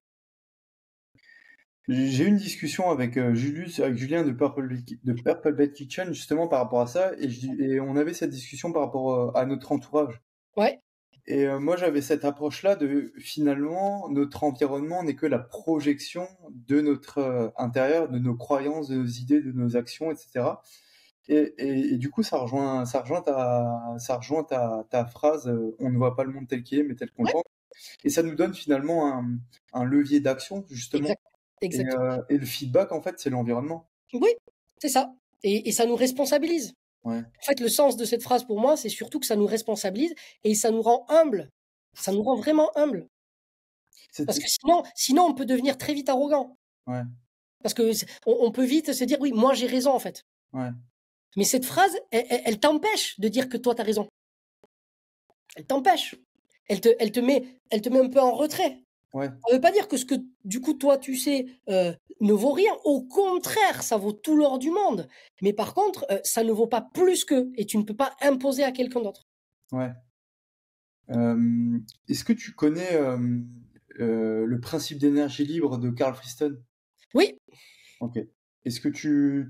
J'ai eu une discussion avec Julien de Purple Bed Kitchen, justement par rapport à ça, et on avait cette discussion par rapport à notre entourage. Ouais. Et moi, j'avais cette approche-là de finalement, notre environnement n'est que la projection de notre intérieur, de nos croyances, de nos idées, de nos actions, etc. Et du coup, ça rejoint ta phrase, on ne voit pas le monde tel qu'il est, mais tel qu'on le pense. Et ça nous donne finalement un levier d'action, justement. Exactement. Et le feedback, en fait, c'est l'environnement. Oui, c'est ça. Et ça nous responsabilise. Ouais. En fait, le sens de cette phrase pour moi, c'est surtout que ça nous responsabilise et ça nous rend humbles. Ça nous rend vraiment humbles. Parce que sinon, on peut devenir très vite arrogant. Ouais. Parce que on peut vite se dire, oui, moi j'ai raison en fait. Ouais. Mais cette phrase, elle t'empêche de dire que toi tu as raison. Elle t'empêche. Elle te met un peu en retrait. Ouais, Ça veut pas dire que ce que, du coup, toi, tu sais, ne vaut rien. Au contraire, ça vaut tout l'or du monde. Mais par contre, ça ne vaut pas plus que, et tu ne peux pas imposer à quelqu'un d'autre. ouais. Est-ce que tu connais le principe d'énergie libre de Carl Friston? Oui, Ok. Est-ce que tu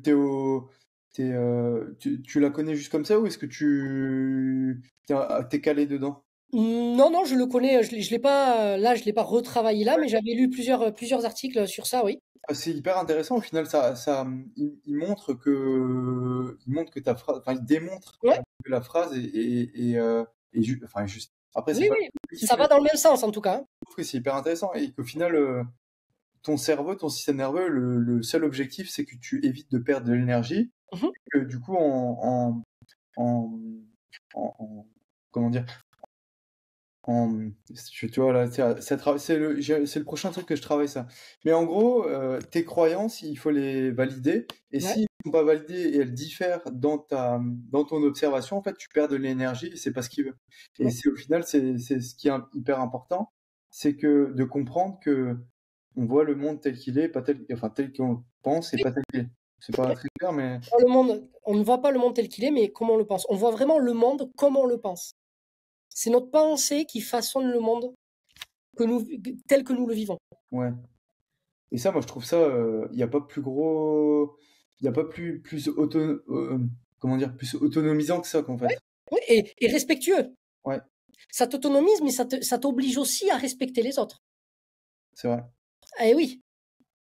la connais juste comme ça ou est-ce que t'es calé dedans? non, non, je le connais, je l'ai pas, là, je l'ai pas retravaillé là, mais j'avais lu plusieurs articles sur ça, oui. Ah, c'est hyper intéressant. Au final, il montre que ta phrase, enfin, il démontre Ouais, que la phrase enfin, juste. Après, c'est oui, pas oui, objectif, ça mais va dans le même sens en tout cas, hein. je trouve que c'est hyper intéressant et qu'au final, ton cerveau, ton système nerveux, le seul objectif, c'est que tu évites de perdre de l'énergie. Mhm. Que du coup, en, comment dire, tu vois là, c'est le prochain truc que je travaille ça. Mais en gros, tes croyances, il faut les valider. Et Ouais, s'ils ne sont pas validées et elles diffèrent dans ton observation, en fait, tu perds de l'énergie et c'est pas ce qu'il veut. Et ouais. c'est au final, c'est ce qui est hyper important, c'est que de comprendre que on voit le monde tel qu'il est, pas tel qu'on le pense et Oui, pas tel qu'il est. C'est pas très clair, mais le monde, on ne voit pas le monde tel qu'il est, mais comme on le pense. On voit vraiment le monde comme on le pense. C'est notre pensée qui façonne le monde tel que nous le vivons. ouais. Et ça, moi, je trouve ça, il n'y a pas plus gros, il n'y a pas comment dire, plus autonomisant que ça, qu'en fait. Oui, et respectueux. Ouais, Ça t'autonomise, mais ça t'oblige aussi à respecter les autres. c'est vrai. Eh oui,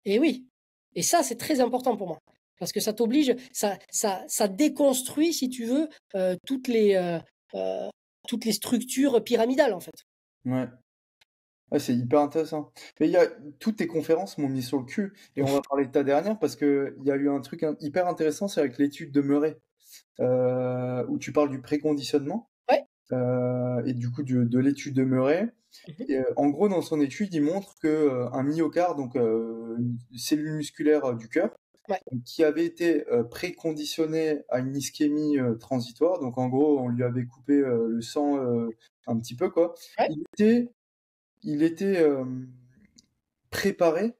eh oui. Et ça, c'est très important pour moi. Parce que ça t'oblige, ça déconstruit, si tu veux, euh, toutes les structures pyramidales, en fait. Ouais. Ouais, c'est hyper intéressant. Mais toutes tes conférences m'ont mis sur le cul. Et on va parler de ta dernière parce que il y a eu un truc hyper intéressant, c'est avec l'étude de Murray, où tu parles du préconditionnement, Ouais. et du coup de l'étude de Murray. Mhm. Et, en gros, dans son étude, il montre que un myocarde, donc une cellule musculaire du cœur, Ouais. qui avait été préconditionné à une ischémie transitoire. Donc en gros, on lui avait coupé le sang un petit peu, quoi. Ouais. Il était préparé,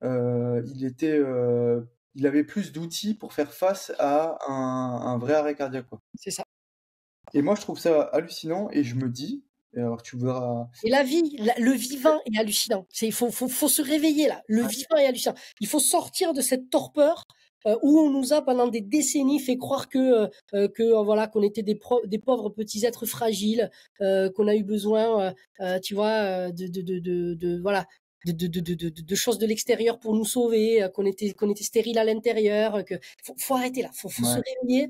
euh, il était, euh, il avait plus d'outils pour faire face à un vrai arrêt cardiaque, quoi. C'est ça. Et moi, je trouve ça hallucinant et je me dis, et alors tu voudras. Et la vie, le vivant est hallucinant. Il faut se réveiller là. Le vivant est hallucinant. Il faut sortir de cette torpeur où on nous a pendant des décennies fait croire voilà qu'on était des pauvres petits êtres fragiles, qu'on a eu besoin, tu vois, voilà. De choses de l'extérieur pour nous sauver, qu'on était stérile à l'intérieur, faut arrêter là, faut se Ouais. réveiller.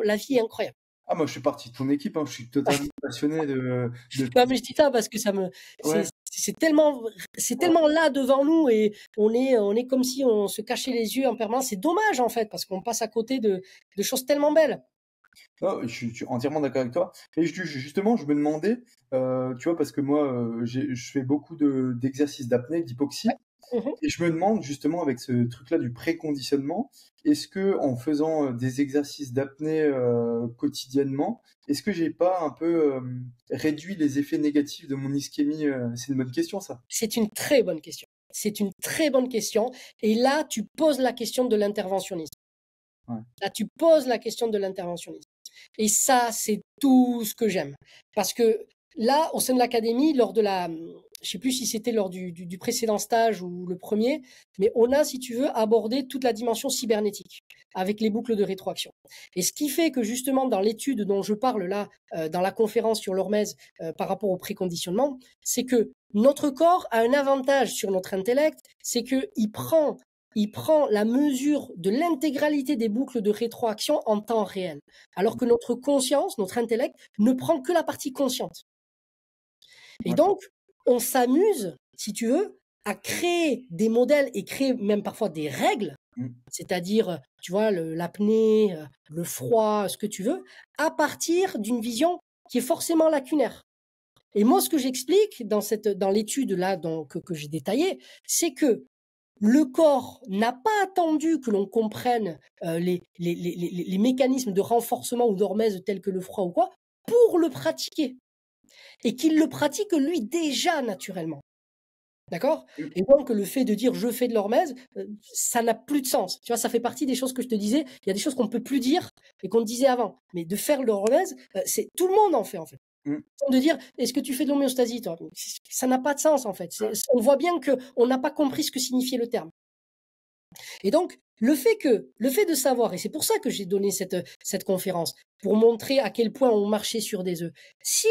La vie est incroyable. Ah, moi, je suis partie de ton équipe, hein, je suis totalement passionné de Non, tout. mais je dis ça parce que c'est Ouais, c'est tellement, c'est ouais. tellement là devant nous et on est comme si on se cachait les yeux en permanence. C'est dommage en fait parce qu'on passe à côté de choses tellement belles. Non, je suis entièrement d'accord avec toi. Et justement, je me demandais, tu vois, parce que moi, je fais beaucoup d'exercices d'apnée, d'hypoxie. Mhm. Et je me demande justement avec ce truc-là du préconditionnement, est-ce que en faisant des exercices d'apnée quotidiennement, est-ce que j'ai pas un peu réduit les effets négatifs de mon ischémie? C'est une bonne question, ça. C'est une très bonne question. C'est une très bonne question. Et là, tu poses la question de l'interventionnisme. Ouais. Là, tu poses la question de l'interventionnisme. Et ça, c'est tout ce que j'aime. Parce que là, au sein de l'académie, je sais plus si c'était lors du précédent stage ou le premier, mais on a, si tu veux, abordé toute la dimension cybernétique avec les boucles de rétroaction. Et ce qui fait que justement, dans l'étude dont je parle là, dans la conférence sur l'hormèse par rapport au préconditionnement, c'est que notre corps a un avantage sur notre intellect, c'est qu'il prend la mesure de l'intégralité des boucles de rétroaction en temps réel, alors que notre conscience, notre intellect, ne prend que la partie consciente. Et Ouais. donc, on s'amuse, si tu veux, à créer des modèles et créer même parfois des règles, Mm. c'est-à-dire, tu vois, l'apnée, le froid, ce que tu veux, à partir d'une vision qui est forcément lacunaire. Et moi, ce que j'explique dans l'étude là que j'ai détaillée, c'est que le corps n'a pas attendu que l'on comprenne les mécanismes de renforcement ou d'hormèse tels que le froid ou quoi pour le pratiquer. et qu'il le pratique lui déjà naturellement. D'accord? Et donc, le fait de dire je fais de l'hormèse, ça n'a plus de sens. Tu vois, ça fait partie des choses que je te disais. Il y a des choses qu'on ne peut plus dire et qu'on disait avant. Mais de faire de l'hormèse, c'est tout le monde en fait, en fait. De dire est-ce que tu fais de l'homéostasie, toi? Ça n'a pas de sens, en fait. On voit bien qu'on n'a pas compris ce que signifiait le terme. Et donc, le fait de savoir, et c'est pour ça que j'ai donné cette conférence, pour montrer à quel point on marchait sur des œufs. Si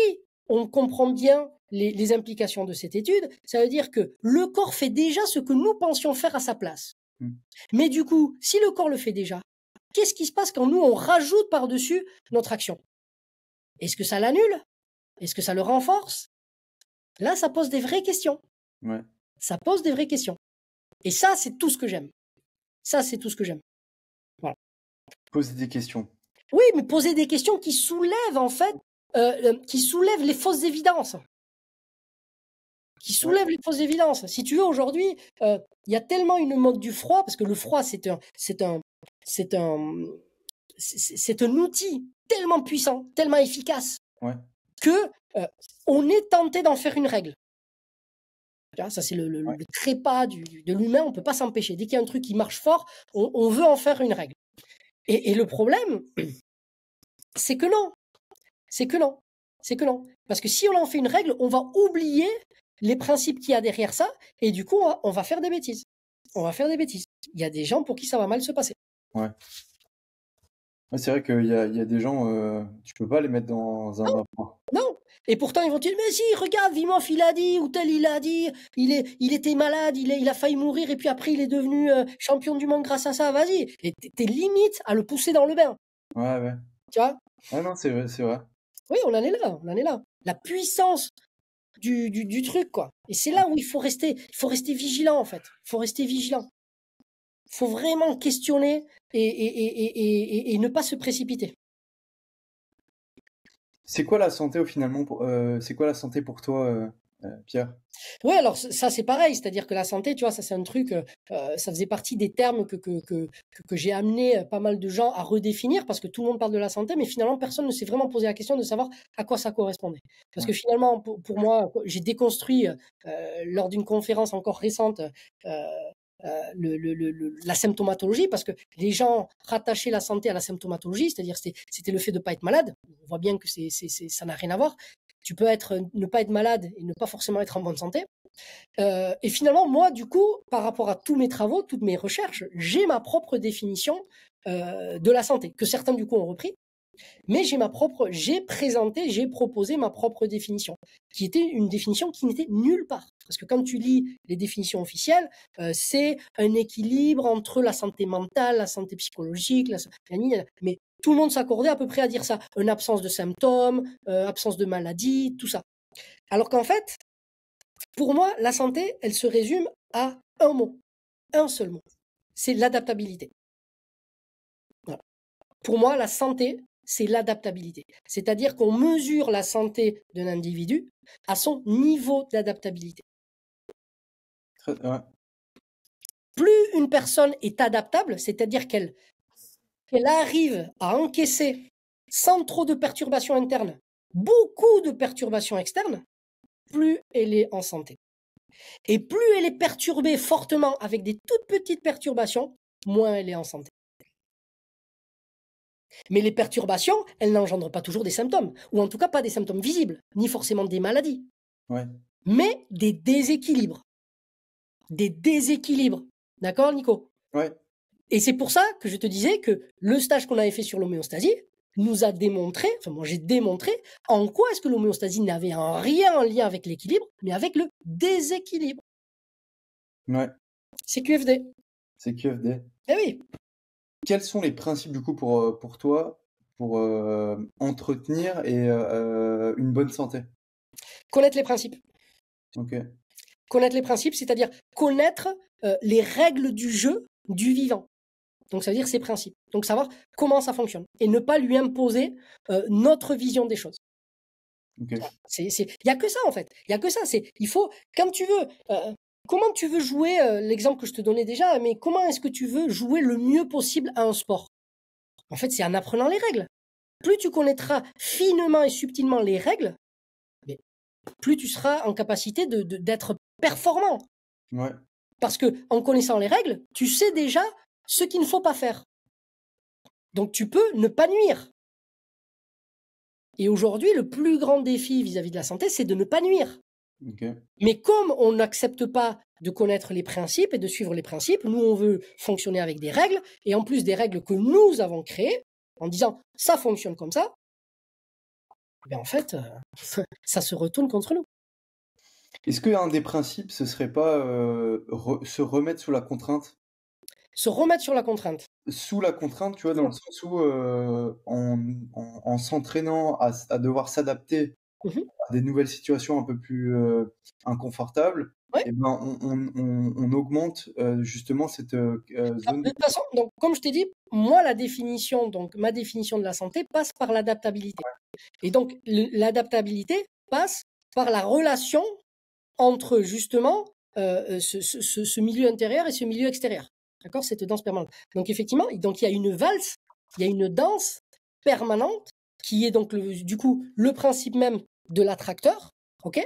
on comprend bien les implications de cette étude, ça veut dire que le corps fait déjà ce que nous pensions faire à sa place. Mais du coup, si le corps le fait déjà, qu'est-ce qui se passe quand nous, on rajoute par-dessus notre action? Est-ce que ça l'annule? Est-ce que ça le renforce? Là, ça pose des vraies questions. Ouais. Ça pose des vraies questions. Et ça, c'est tout ce que j'aime. Ça, c'est tout ce que j'aime. Voilà. Poser des questions. Oui, mais poser des questions qui soulèvent, en fait, qui soulèvent les fausses évidences. Qui soulèvent les fausses évidences. Si tu veux, aujourd'hui, il y a tellement une mode du froid, parce que le froid, c'est un outil tellement puissant, tellement efficace, que on est tenté d'en faire une règle. Ça, c'est le trépas de l'humain, on ne peut pas s'empêcher. Dès qu'il y a un truc qui marche fort, on veut en faire une règle. Et le problème, c'est que non. C'est que non. C'est que non. Parce que si on en fait une règle, on va oublier les principes qu'il y a derrière ça, et du coup, on va faire des bêtises. On va faire des bêtises. Il y a des gens pour qui ça va mal se passer. Ouais. C'est vrai qu'il y a des gens, tu peux pas les mettre dans un bas point. Non. Et pourtant, ils vont dire, mais si, regarde, Vimov, il a dit, ou tel, il a dit, il était malade, il a failli mourir, et puis après, il est devenu champion du monde grâce à ça, vas-y. Et t'es limite à le pousser dans le bain. Ouais. Tu vois? Ah non, c'est vrai. Oui, on en est là. La puissance du truc, quoi. Et c'est là où il faut rester vigilant, en fait. Il faut rester vigilant. Il faut vraiment questionner et ne pas se précipiter. C'est quoi la santé finalement c'est quoi la santé pour toi, Pierre? Oui, alors ça c'est pareil, c'est-à-dire que la santé, tu vois, ça c'est un truc, ça faisait partie des termes que j'ai amené pas mal de gens à redéfinir parce que tout le monde parle de la santé, mais finalement personne ne s'est vraiment posé la question de savoir à quoi ça correspondait. Parce que finalement, pour moi, j'ai déconstruit lors d'une conférence encore récente la symptomatologie, parce que les gens rattachaient la santé à la symptomatologie, c'est-à-dire c'était le fait de ne pas être malade. On voit bien que ça n'a rien à voir. Tu peux ne pas être malade et ne pas forcément être en bonne santé. Et finalement, moi, du coup, par rapport à tous mes travaux, toutes mes recherches, j'ai ma propre définition de la santé, que certains, du coup, ont repris. Mais j'ai proposé ma propre définition, qui était une définition qui n'était nulle part. Parce que quand tu lis les définitions officielles, c'est un équilibre entre la santé mentale, la santé psychologique, mais tout le monde s'accordait à peu près à dire ça. Une absence de symptômes, absence de maladie, tout ça. Alors qu'en fait, pour moi, la santé, elle se résume à un mot, un seul mot. C'est l'adaptabilité. Voilà. Pour moi, la santé, c'est l'adaptabilité. C'est-à-dire qu'on mesure la santé d'un individu à son niveau d'adaptabilité. Plus une personne est adaptable, c'est-à-dire qu'elle arrive à encaisser sans trop de perturbations internes, beaucoup de perturbations externes, plus elle est en santé. Et plus elle est perturbée fortement avec des toutes petites perturbations, moins elle est en santé. Mais les perturbations, elles n'engendrent pas toujours des symptômes, ou en tout cas pas des symptômes visibles, ni forcément des maladies, mais des déséquilibres. Des déséquilibres. D'accord, Nico? Ouais. Et c'est pour ça que je te disais que le stage qu'on avait fait sur l'homéostasie nous a démontré, enfin moi j'ai démontré, en quoi est-ce que l'homéostasie n'avait en rien un lien avec l'équilibre, mais avec le déséquilibre. Ouais. C'est QFD. C'est QFD. Eh oui. Quels sont les principes du coup pour toi pour entretenir une bonne santé? Connaître les principes. Ok. Connaître les principes, c'est-à-dire connaître les règles du jeu du vivant. Donc ça veut dire ses principes. Donc savoir comment ça fonctionne et ne pas lui imposer notre vision des choses. Okay. Il y a que ça en fait. Il y a que ça. Il faut, quand tu veux, comment tu veux jouer l'exemple que je te donnais déjà, mais comment est-ce que tu veux jouer le mieux possible à un sport? En fait, c'est en apprenant les règles. Plus tu connaîtras finement et subtilement les règles, mais plus tu seras en capacité d'être performant. Ouais. Parce que en connaissant les règles, tu sais déjà ce qu'il ne faut pas faire. Donc tu peux ne pas nuire. Et aujourd'hui, le plus grand défi vis-à-vis de la santé, c'est de ne pas nuire. Ok. Mais comme on n'accepte pas de connaître les principes et de suivre les principes, nous, on veut fonctionner avec des règles, et en plus des règles que nous avons créées, en disant « ça fonctionne comme ça », ben en fait, ça se retourne contre nous. Est-ce qu'un des principes, ce serait pas se remettre sous la contrainte? Se remettre sur la contrainte. Sous la contrainte, tu vois, dans le sens où en s'entraînant à devoir s'adapter Mhm. à des nouvelles situations un peu plus inconfortables, Ouais. eh ben, on augmente justement cette zone. De toute façon, donc, comme je t'ai dit, moi, ma définition de la santé passe par l'adaptabilité. Et donc, l'adaptabilité passe par la relation entre, justement, ce milieu intérieur et ce milieu extérieur. D'accord? Cette danse permanente. Donc, effectivement, donc, il y a une valse, il y a une danse permanente qui est donc, du coup, le principe même de l'attracteur, ok?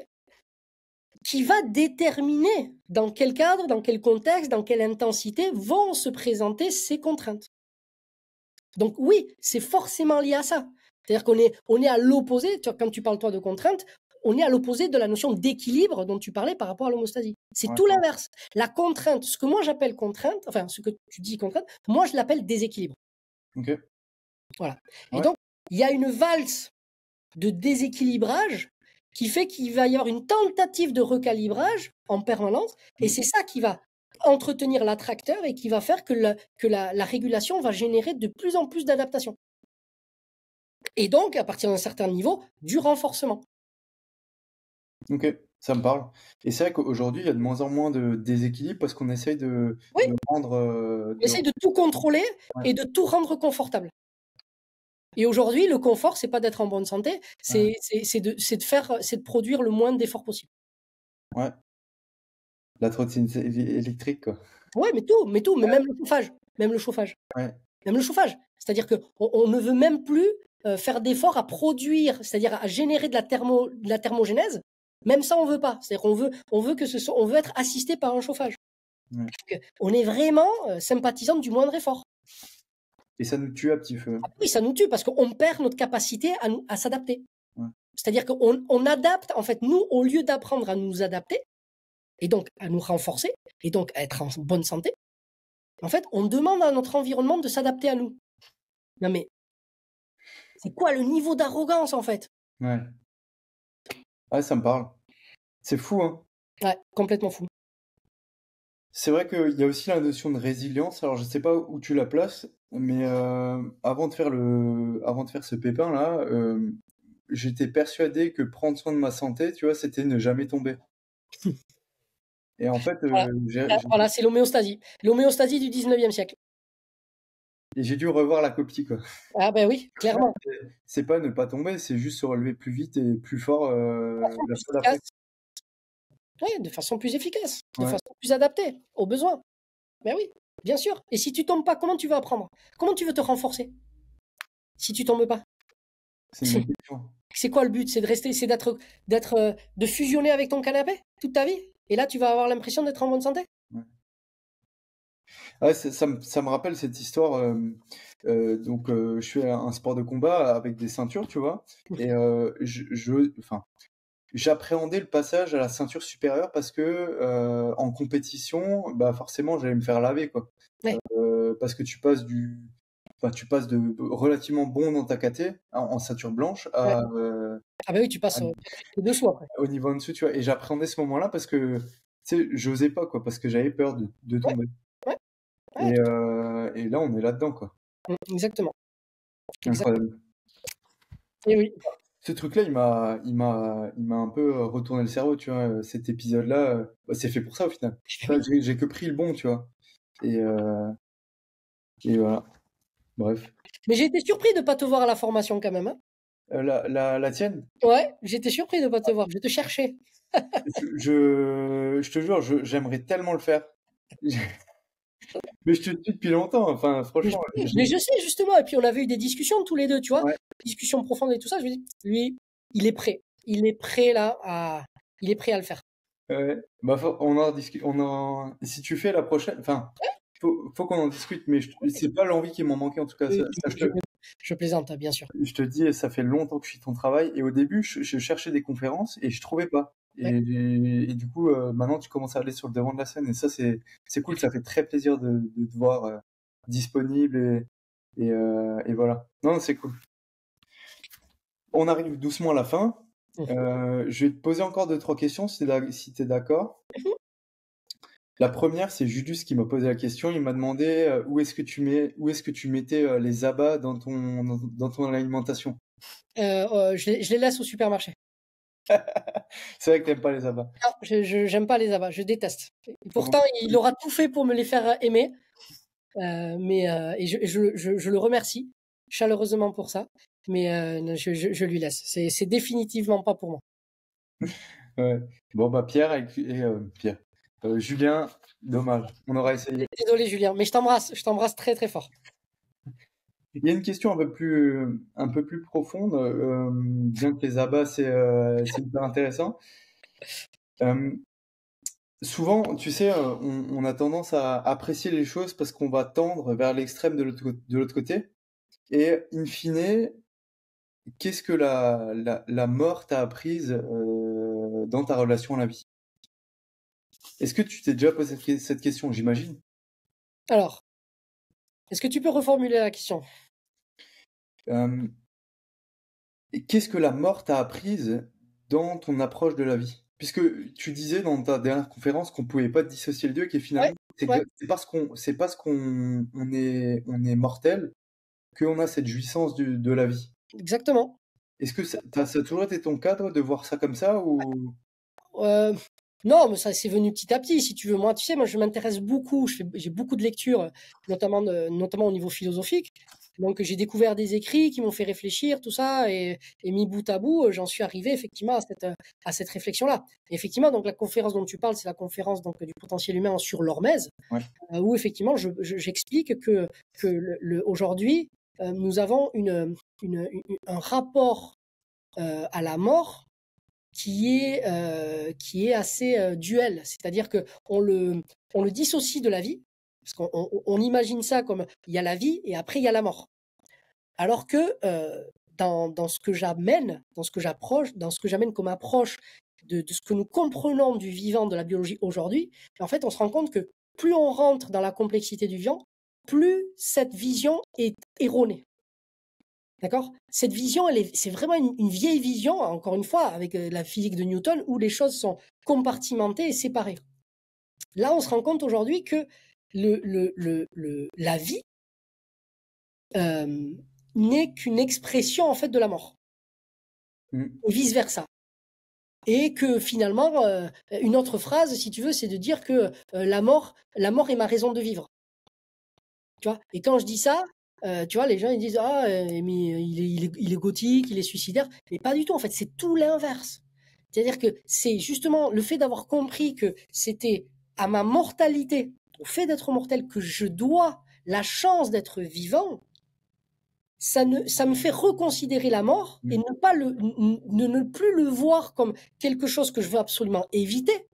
Qui va déterminer dans quel cadre, dans quel contexte, dans quelle intensité vont se présenter ces contraintes. Donc oui, c'est forcément lié à ça. C'est-à-dire on est à l'opposé, quand tu parles toi de contraintes, on est à l'opposé de la notion d'équilibre dont tu parlais par rapport à l'homéostasie. C'est tout l'inverse. La contrainte, ce que moi j'appelle contrainte, enfin ce que tu dis contrainte, moi je l'appelle déséquilibre. Ok. Voilà. Et donc, il y a une valse de déséquilibrage qui fait qu'il va y avoir une tentative de recalibrage en permanence, et c'est ça qui va entretenir l'attracteur et qui va faire que la régulation va générer de plus en plus d'adaptation. Et donc, à partir d'un certain niveau, du renforcement. Ok, ça me parle. Et c'est vrai qu'aujourd'hui, il y a de moins en moins de déséquilibre parce qu'on essaye de rendre. On essaye de tout contrôler et de tout rendre confortable. Et aujourd'hui, le confort, c'est pas d'être en bonne santé, c'est de produire le moins d'efforts possible. Ouais. La trottinette électrique, quoi. Ouais, mais même le chauffage. Même le chauffage. Ouais. Même le chauffage. C'est-à-dire qu'on ne veut même plus faire d'efforts à produire, c'est-à-dire à générer de la thermogénèse. Même ça, on veut pas. C'est-à-dire on veut on veut être assisté par un chauffage. Ouais. On est vraiment sympathisant du moindre effort. Et ça nous tue à petit feu. Ah oui, ça nous tue parce qu'on perd notre capacité à s'adapter. Ouais. C'est-à-dire qu'on adapte, en fait, nous, au lieu d'apprendre à nous adapter, et donc à nous renforcer, et donc à être en bonne santé, en fait, on demande à notre environnement de s'adapter à nous. Non mais, c'est quoi le niveau d'arrogance, en fait? Ouais. Ouais, ça me parle. C'est fou, hein. Ouais, complètement fou. C'est vrai qu'il y a aussi la notion de résilience. Alors, je sais pas où tu la places, mais avant de faire ce pépin-là, j'étais persuadé que prendre soin de ma santé, tu vois, c'était ne jamais tomber. Et en fait, Voilà, c'est l'homéostasie. L'homéostasie du 19e siècle. j'ai dû revoir la copie, quoi. Ah ben oui, clairement. C'est pas ne pas tomber, c'est juste se relever plus vite et plus fort la fois d'après. Oui, de façon plus efficace, de Ouais. façon plus adaptée aux besoins. Ben oui, bien sûr. Et si tu tombes pas, comment tu vas apprendre? Comment tu veux te renforcer si tu tombes pas? C'est une bonne question. C'est quoi le but? C'est de rester, c'est de fusionner avec ton canapé toute ta vie? Et là, tu vas avoir l'impression d'être en bonne santé? Ouais. Ouais, ça me rappelle cette histoire. Donc, je fais un sport de combat avec des ceintures, tu vois. Et j'appréhendais le passage à la ceinture supérieure parce que en compétition, bah forcément, j'allais me faire laver, quoi. Ouais. Parce que tu passes de relativement bon dans ta caté en ceinture blanche à Ah ben oui, tu passes dessous après. au niveau en dessous, tu vois. Et j'appréhendais ce moment-là parce que, tu sais, j'osais pas, quoi, parce que j'avais peur de tomber. Ouais. Et là, on est là-dedans, quoi. Exactement. Incroyable. Et oui. Ce truc-là, il m'a un peu retourné le cerveau, tu vois. Cet épisode-là, c'est fait pour ça au final. Enfin, j'ai que pris le bon, tu vois. Et voilà. Bref. Mais j'ai été surpris de pas te voir à la formation quand même, hein. La tienne, Ouais, j'étais surpris de pas te voir. Je te cherchais. je te jure, j'aimerais tellement le faire. Mais je te le dis depuis longtemps, enfin, franchement. Mais je sais justement. Et puis on avait eu des discussions tous les deux, tu vois, Ouais. discussions profondes et tout ça. Je me dis, lui, il est prêt. il est prêt là il est prêt à le faire. Ouais. Bah, on en discute. Si tu fais la prochaine, enfin, faut qu'on en discute, mais c'est pas l'envie qui m'en manquait en tout cas. Oui, Ça, je plaisante, bien sûr. je te dis, ça fait longtemps que je suis ton travail et au début, je cherchais des conférences et je trouvais pas. Ouais. Et du coup, maintenant, tu commences à aller sur le devant de la scène et ça, c'est cool. Ça fait très plaisir de te voir disponible et voilà. Non, c'est cool. On arrive doucement à la fin. Je vais te poser encore 2-3 questions si tu es d'accord. La première, c'est Judus qui m'a posé la question. Il m'a demandé où est-ce que tu mettais les abats dans ton alimentation. Je les laisse au supermarché. C'est vrai que t'aimes pas les abats. Non, j'aime pas les abats, je déteste. Pourtant, il aura tout fait pour me les faire aimer, et je le remercie chaleureusement pour ça, mais je lui laisse. C'est définitivement pas pour moi. Ouais. Bon, bah Pierre. Julien, dommage, on aura essayé. Désolé Julien, mais je t'embrasse très très fort. Il y a une question un peu plus profonde, bien que les abats, c'est hyper intéressant. Souvent, tu sais, on a tendance à apprécier les choses parce qu'on va tendre vers l'extrême de l'autre côté. Et in fine, qu'est-ce que la mort t'a apprise dans ta relation à la vie? Est-ce que tu t'es déjà posé cette question, j'imagine? Alors, est-ce que tu peux reformuler la question? Et qu'est-ce que la mort t'a apprise dans ton approche de la vie? Puisque tu disais dans ta dernière conférence qu'on pouvait pas dissocier les deux et que finalement, Ouais. c'est parce qu'on est mortel qu'on a cette jouissance de la vie. Exactement. Est-ce que ça a toujours été ton cadre de voir ça comme ça ou... Non, mais ça c'est venu petit à petit, si tu veux. Moi, tu sais, je m'intéresse beaucoup, j'ai beaucoup de lectures, notamment au niveau philosophique. Donc, j'ai découvert des écrits qui m'ont fait réfléchir, tout ça, et mis bout à bout, j'en suis arrivé effectivement à cette réflexion-là. Et effectivement, donc la conférence dont tu parles, c'est la conférence donc du potentiel humain sur l'hormèse, Ouais. Où effectivement, j'explique que aujourd'hui, nous avons un rapport à la mort qui est assez duel, c'est-à-dire que on le dissocie de la vie, parce qu'on imagine ça comme il y a la vie et après il y a la mort. Alors que dans ce que j'amène, dans ce que j'approche, dans ce que j'amène comme approche de ce que nous comprenons du vivant, de la biologie aujourd'hui, en fait, on se rend compte que plus on rentre dans la complexité du vivant, plus cette vision est erronée. D'accord? Cette vision, c'est vraiment une vieille vision, encore une fois, avec la physique de Newton, où les choses sont compartimentées et séparées. Là, on se rend compte aujourd'hui que la vie n'est qu'une expression en fait de la mort, et vice versa. Et que finalement, une autre phrase, si tu veux, c'est de dire que la mort est ma raison de vivre. Tu vois? Et quand je dis ça, tu vois, les gens ils disent mais il est gothique, il est suicidaire, mais pas du tout. En fait, c'est tout l'inverse. C'est-à-dire que c'est justement le fait d'avoir compris que c'était à ma mortalité, au fait d'être mortel, que je dois la chance d'être vivant. Ça me fait reconsidérer la mort et ne plus le voir comme quelque chose que je veux absolument éviter.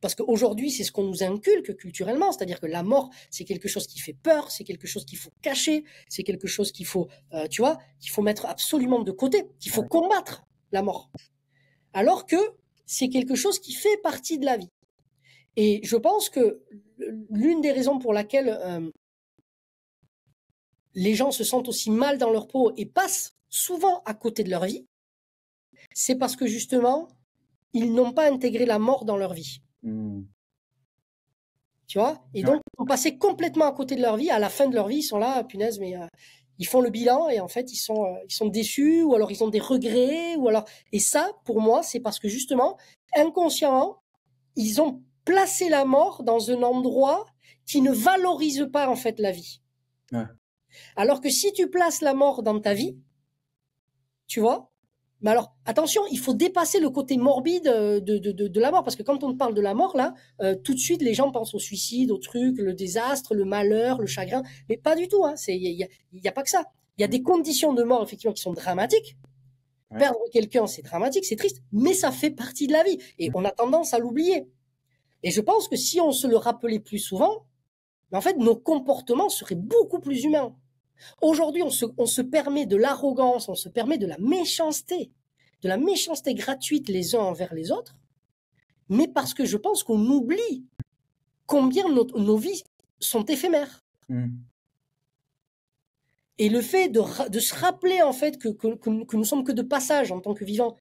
Parce qu'aujourd'hui, c'est ce qu'on nous inculque culturellement, c'est-à-dire que la mort, c'est quelque chose qui fait peur, c'est quelque chose qu'il faut cacher, c'est quelque chose qu'il faut, qu'il faut mettre absolument de côté, qu'il faut combattre la mort. Alors que c'est quelque chose qui fait partie de la vie. Et je pense que l'une des raisons pour laquelle les gens se sentent aussi mal dans leur peau et passent souvent à côté de leur vie, c'est parce que justement, ils n'ont pas intégré la mort dans leur vie. Tu vois? Et donc, ils sont passés complètement à côté de leur vie. À la fin de leur vie, ils sont là, punaise, mais ils font le bilan et en fait, ils sont déçus ou alors ils ont des regrets ou alors. Et ça, pour moi, c'est parce que justement, inconsciemment, ils ont placé la mort dans un endroit qui ne valorise pas en fait la vie. Ouais. Alors que si tu places la mort dans ta vie, tu vois, mais alors attention, il faut dépasser le côté morbide de la mort, parce que quand on parle de la mort là, tout de suite les gens pensent au suicide, au truc, le désastre, le malheur, le chagrin, mais pas du tout. Hein. Il y a pas que ça. Il y a des conditions de mort effectivement qui sont dramatiques, Ouais. Perdre quelqu'un, c'est dramatique, c'est triste, mais ça fait partie de la vie. Et on a tendance à l'oublier. Et je pense que si on se le rappelait plus souvent, en fait, nos comportements seraient beaucoup plus humains. Aujourd'hui, on se permet de l'arrogance, on se permet de la méchanceté gratuite les uns envers les autres, mais parce que je pense qu'on oublie combien nos vies sont éphémères. Et le fait de se rappeler en fait que nous sommes que de passage en tant que vivants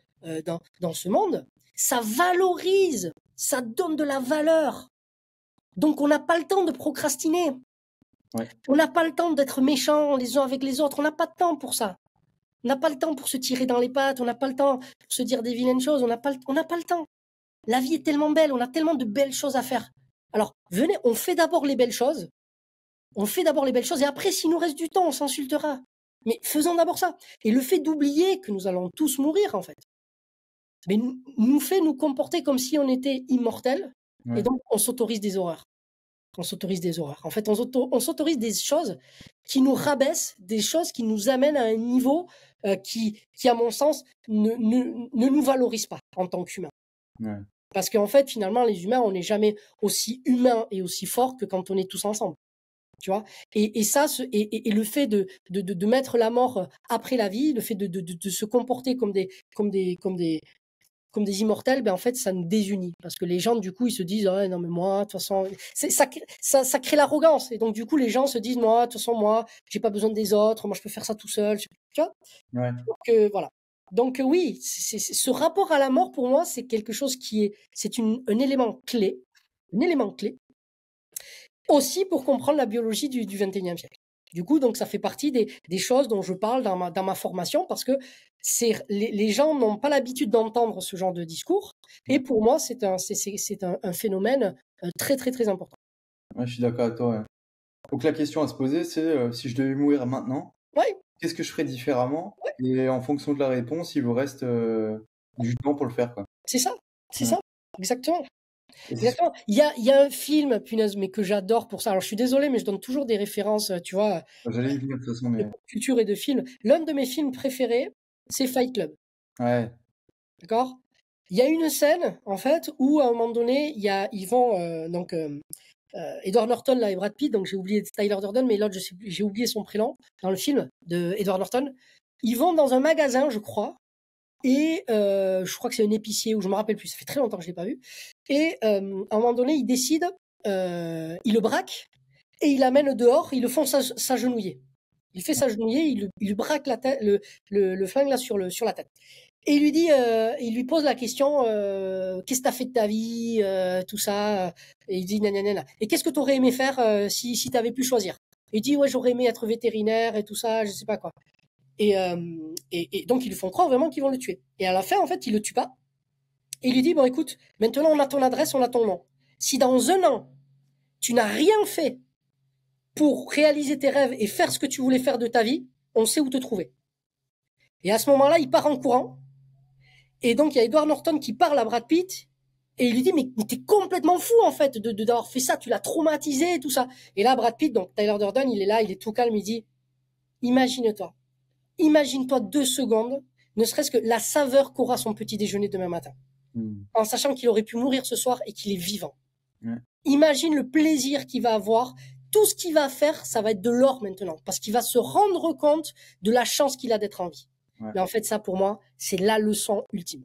dans ce monde, ça valorise, ça donne de la valeur. Donc on n'a pas le temps de procrastiner. Ouais. On n'a pas le temps d'être méchants les uns avec les autres. On n'a pas de temps pour ça. On n'a pas le temps pour se tirer dans les pattes. On n'a pas le temps pour se dire des vilaines choses. On n'a pas le temps. La vie est tellement belle. On a tellement de belles choses à faire. Alors, venez, on fait d'abord les belles choses. Et après, s'il nous reste du temps, on s'insultera. Mais faisons d'abord ça. Et le fait d'oublier que nous allons tous mourir, en fait, mais nous fait nous comporter comme si on était immortels. Ouais. Et donc, on s'autorise des horreurs. En fait, on s'autorise des choses qui nous rabaissent, des choses qui nous amènent à un niveau qui, à mon sens, ne nous valorise pas en tant qu'humains. Ouais. Parce qu'en fait, finalement, les humains, on n'est jamais aussi humains et aussi forts que quand on est tous ensemble. Tu vois, et ça, et le fait de mettre la mort après la vie, le fait de se comporter comme des immortels, ben en fait, ça nous désunit. Parce que les gens, du coup, ils se disent, oh, non, mais moi, de toute façon, ça crée l'arrogance. Et donc, du coup, les gens se disent, moi, de toute façon, moi, j'ai pas besoin des autres, moi, je peux faire ça tout seul. Tu vois? Ouais. Donc, voilà. Donc, oui, ce rapport à la mort, pour moi, c'est quelque chose c'est un élément clé. Un élément clé. Aussi pour comprendre la biologie du XXIe siècle. Du coup, donc ça fait partie des choses dont je parle dans ma formation parce que les gens n'ont pas l'habitude d'entendre ce genre de discours. Et pour moi, c'est un phénomène très, très, très important. Ouais, je suis d'accord avec toi. Ouais. Donc la question à se poser, c'est si je devais mourir maintenant, Ouais. Qu'est-ce que je ferais différemment? Ouais. Et en fonction de la réponse, il vous reste du temps pour le faire, quoi. C'est ça, c'est Ouais. ça, exactement. Et c'est Exactement. Il y a un film, punaise, mais que j'adore pour ça. Alors, je suis désolé, mais je donne toujours des références, tu vois, J'allais y venir de toute façon, mais de culture et de films. L'un de mes films préférés, c'est Fight Club. ouais, D'accord? Il y a une scène, en fait, où à un moment donné, ils vont, Edward Norton là, et Brad Pitt, donc j'ai oublié Tyler Durden, mais l'autre, j'ai oublié son prénom, dans le film de Edward Norton. Ils vont dans un magasin, je crois, et je crois que c'est un épicier, ou je me rappelle plus, ça fait très longtemps que je l'ai pas vu. Et à un moment donné, ils décident, ils le braquent, et ils l'amènent dehors, ils le font s'agenouiller. Il fait s'agenouiller, il lui braque la tête, le flingue là sur la tête. Et il lui pose la question, qu'est-ce que t'as fait de ta vie, tout ça. Et il dit, nanana. Et qu'est-ce que t'aurais aimé faire si t'avais pu choisir? Et il dit, ouais, j'aurais aimé être vétérinaire et tout ça, je sais pas quoi. Et donc ils lui font croire vraiment qu'ils vont le tuer. Et à la fin, en fait, il le tue pas. Et il lui dit, bon, écoute, maintenant on a ton adresse, on a ton nom. Si dans un an, tu n'as rien fait pour réaliser tes rêves et faire ce que tu voulais faire de ta vie, on sait où te trouver. Et à ce moment-là, il part en courant. Et donc, il y a Edward Norton qui parle à Brad Pitt et il lui dit, mais t'es complètement fou, en fait, d'avoir fait ça, tu l'as traumatisé et tout ça. Et là, Brad Pitt, donc Tyler Durden, il est là, il est tout calme, il dit, imagine-toi 2 secondes, ne serait-ce que la saveur qu'aura son petit déjeuner demain matin, en sachant qu'il aurait pu mourir ce soir et qu'il est vivant. Ouais. Imagine le plaisir qu'il va avoir. Tout ce qu'il va faire, ça va être de l'or maintenant, parce qu'il va se rendre compte de la chance qu'il a d'être en vie. Ouais. Mais en fait, ça, pour moi, c'est la leçon ultime.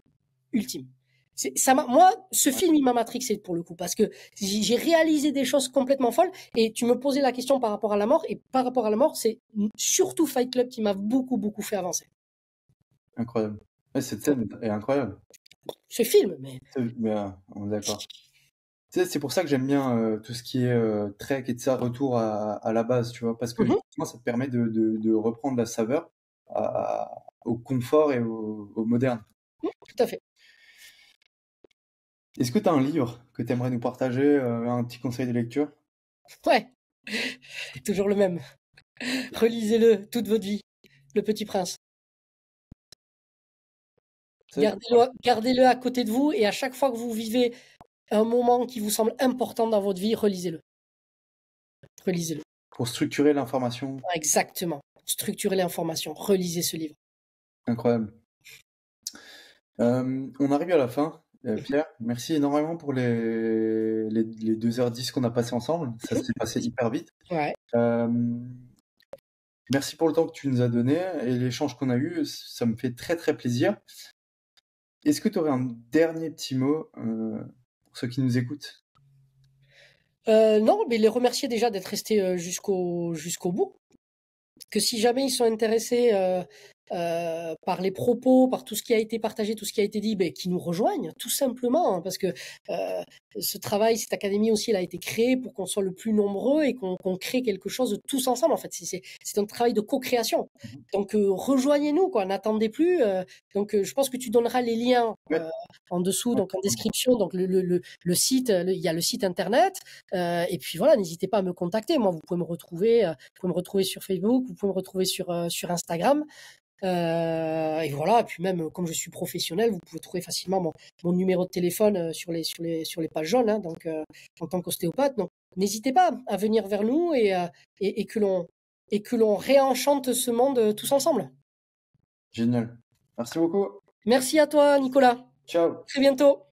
Moi, ce film, il m'a matrixé pour le coup, parce que j'ai réalisé des choses complètement folles. Et tu me posais la question par rapport à la mort, et par rapport à la mort, c'est surtout Fight Club qui m'a beaucoup, beaucoup fait avancer. Incroyable. Ouais, cette scène est incroyable. Ce film, mais on est d'accord. C'est pour ça que j'aime bien tout ce qui est trek et de ça, retour à la base, tu vois, parce que justement, ça te permet de reprendre la saveur au confort et au moderne. Tout à fait. Est-ce que tu as un livre que tu aimerais nous partager, un petit conseil de lecture? Ouais, toujours le même. Relisez-le toute votre vie, Le Petit Prince. Gardez-le à côté de vous et à chaque fois que vous vivez un moment qui vous semble important dans votre vie, relisez-le. Relisez-le. Pour structurer l'information. Exactement. Structurez l'information. Relisez ce livre. Incroyable. On arrive à la fin. Pierre, merci énormément pour les 2h10 qu'on a passé ensemble. Ça s'est passé hyper vite. Ouais. Merci pour le temps que tu nous as donné et l'échange qu'on a eu. Ça me fait très très plaisir. Est-ce que tu aurais un dernier petit mot pour ceux qui nous écoutent? Non, mais les remercier déjà d'être restés jusqu'au bout. Que si jamais ils sont intéressés par les propos, par tout ce qui a été partagé, tout ce qui a été dit, ben, qu'ils nous rejoignent, tout simplement, hein, parce que ce travail, cette académie aussi, elle a été créée pour qu'on soit le plus nombreux et qu'on crée quelque chose de tous ensemble. En fait, c'est un travail de co-création. Donc rejoignez-nous, quoi. N'attendez plus. Donc je pense que tu donneras les liens en dessous, donc en description. Donc le site, il y a le site internet. Et puis voilà, n'hésitez pas à me contacter. Moi, vous pouvez me retrouver sur Facebook, vous pouvez me retrouver sur Instagram. Et voilà, et puis même comme je suis professionnel, vous pouvez trouver facilement mon numéro de téléphone sur les pages jaunes, hein, donc en tant qu'ostéopathe. Donc n'hésitez pas à venir vers nous et que l'on réenchante ce monde tous ensemble. Génial. Merci beaucoup. Merci à toi, Nicolas. Ciao. À très bientôt.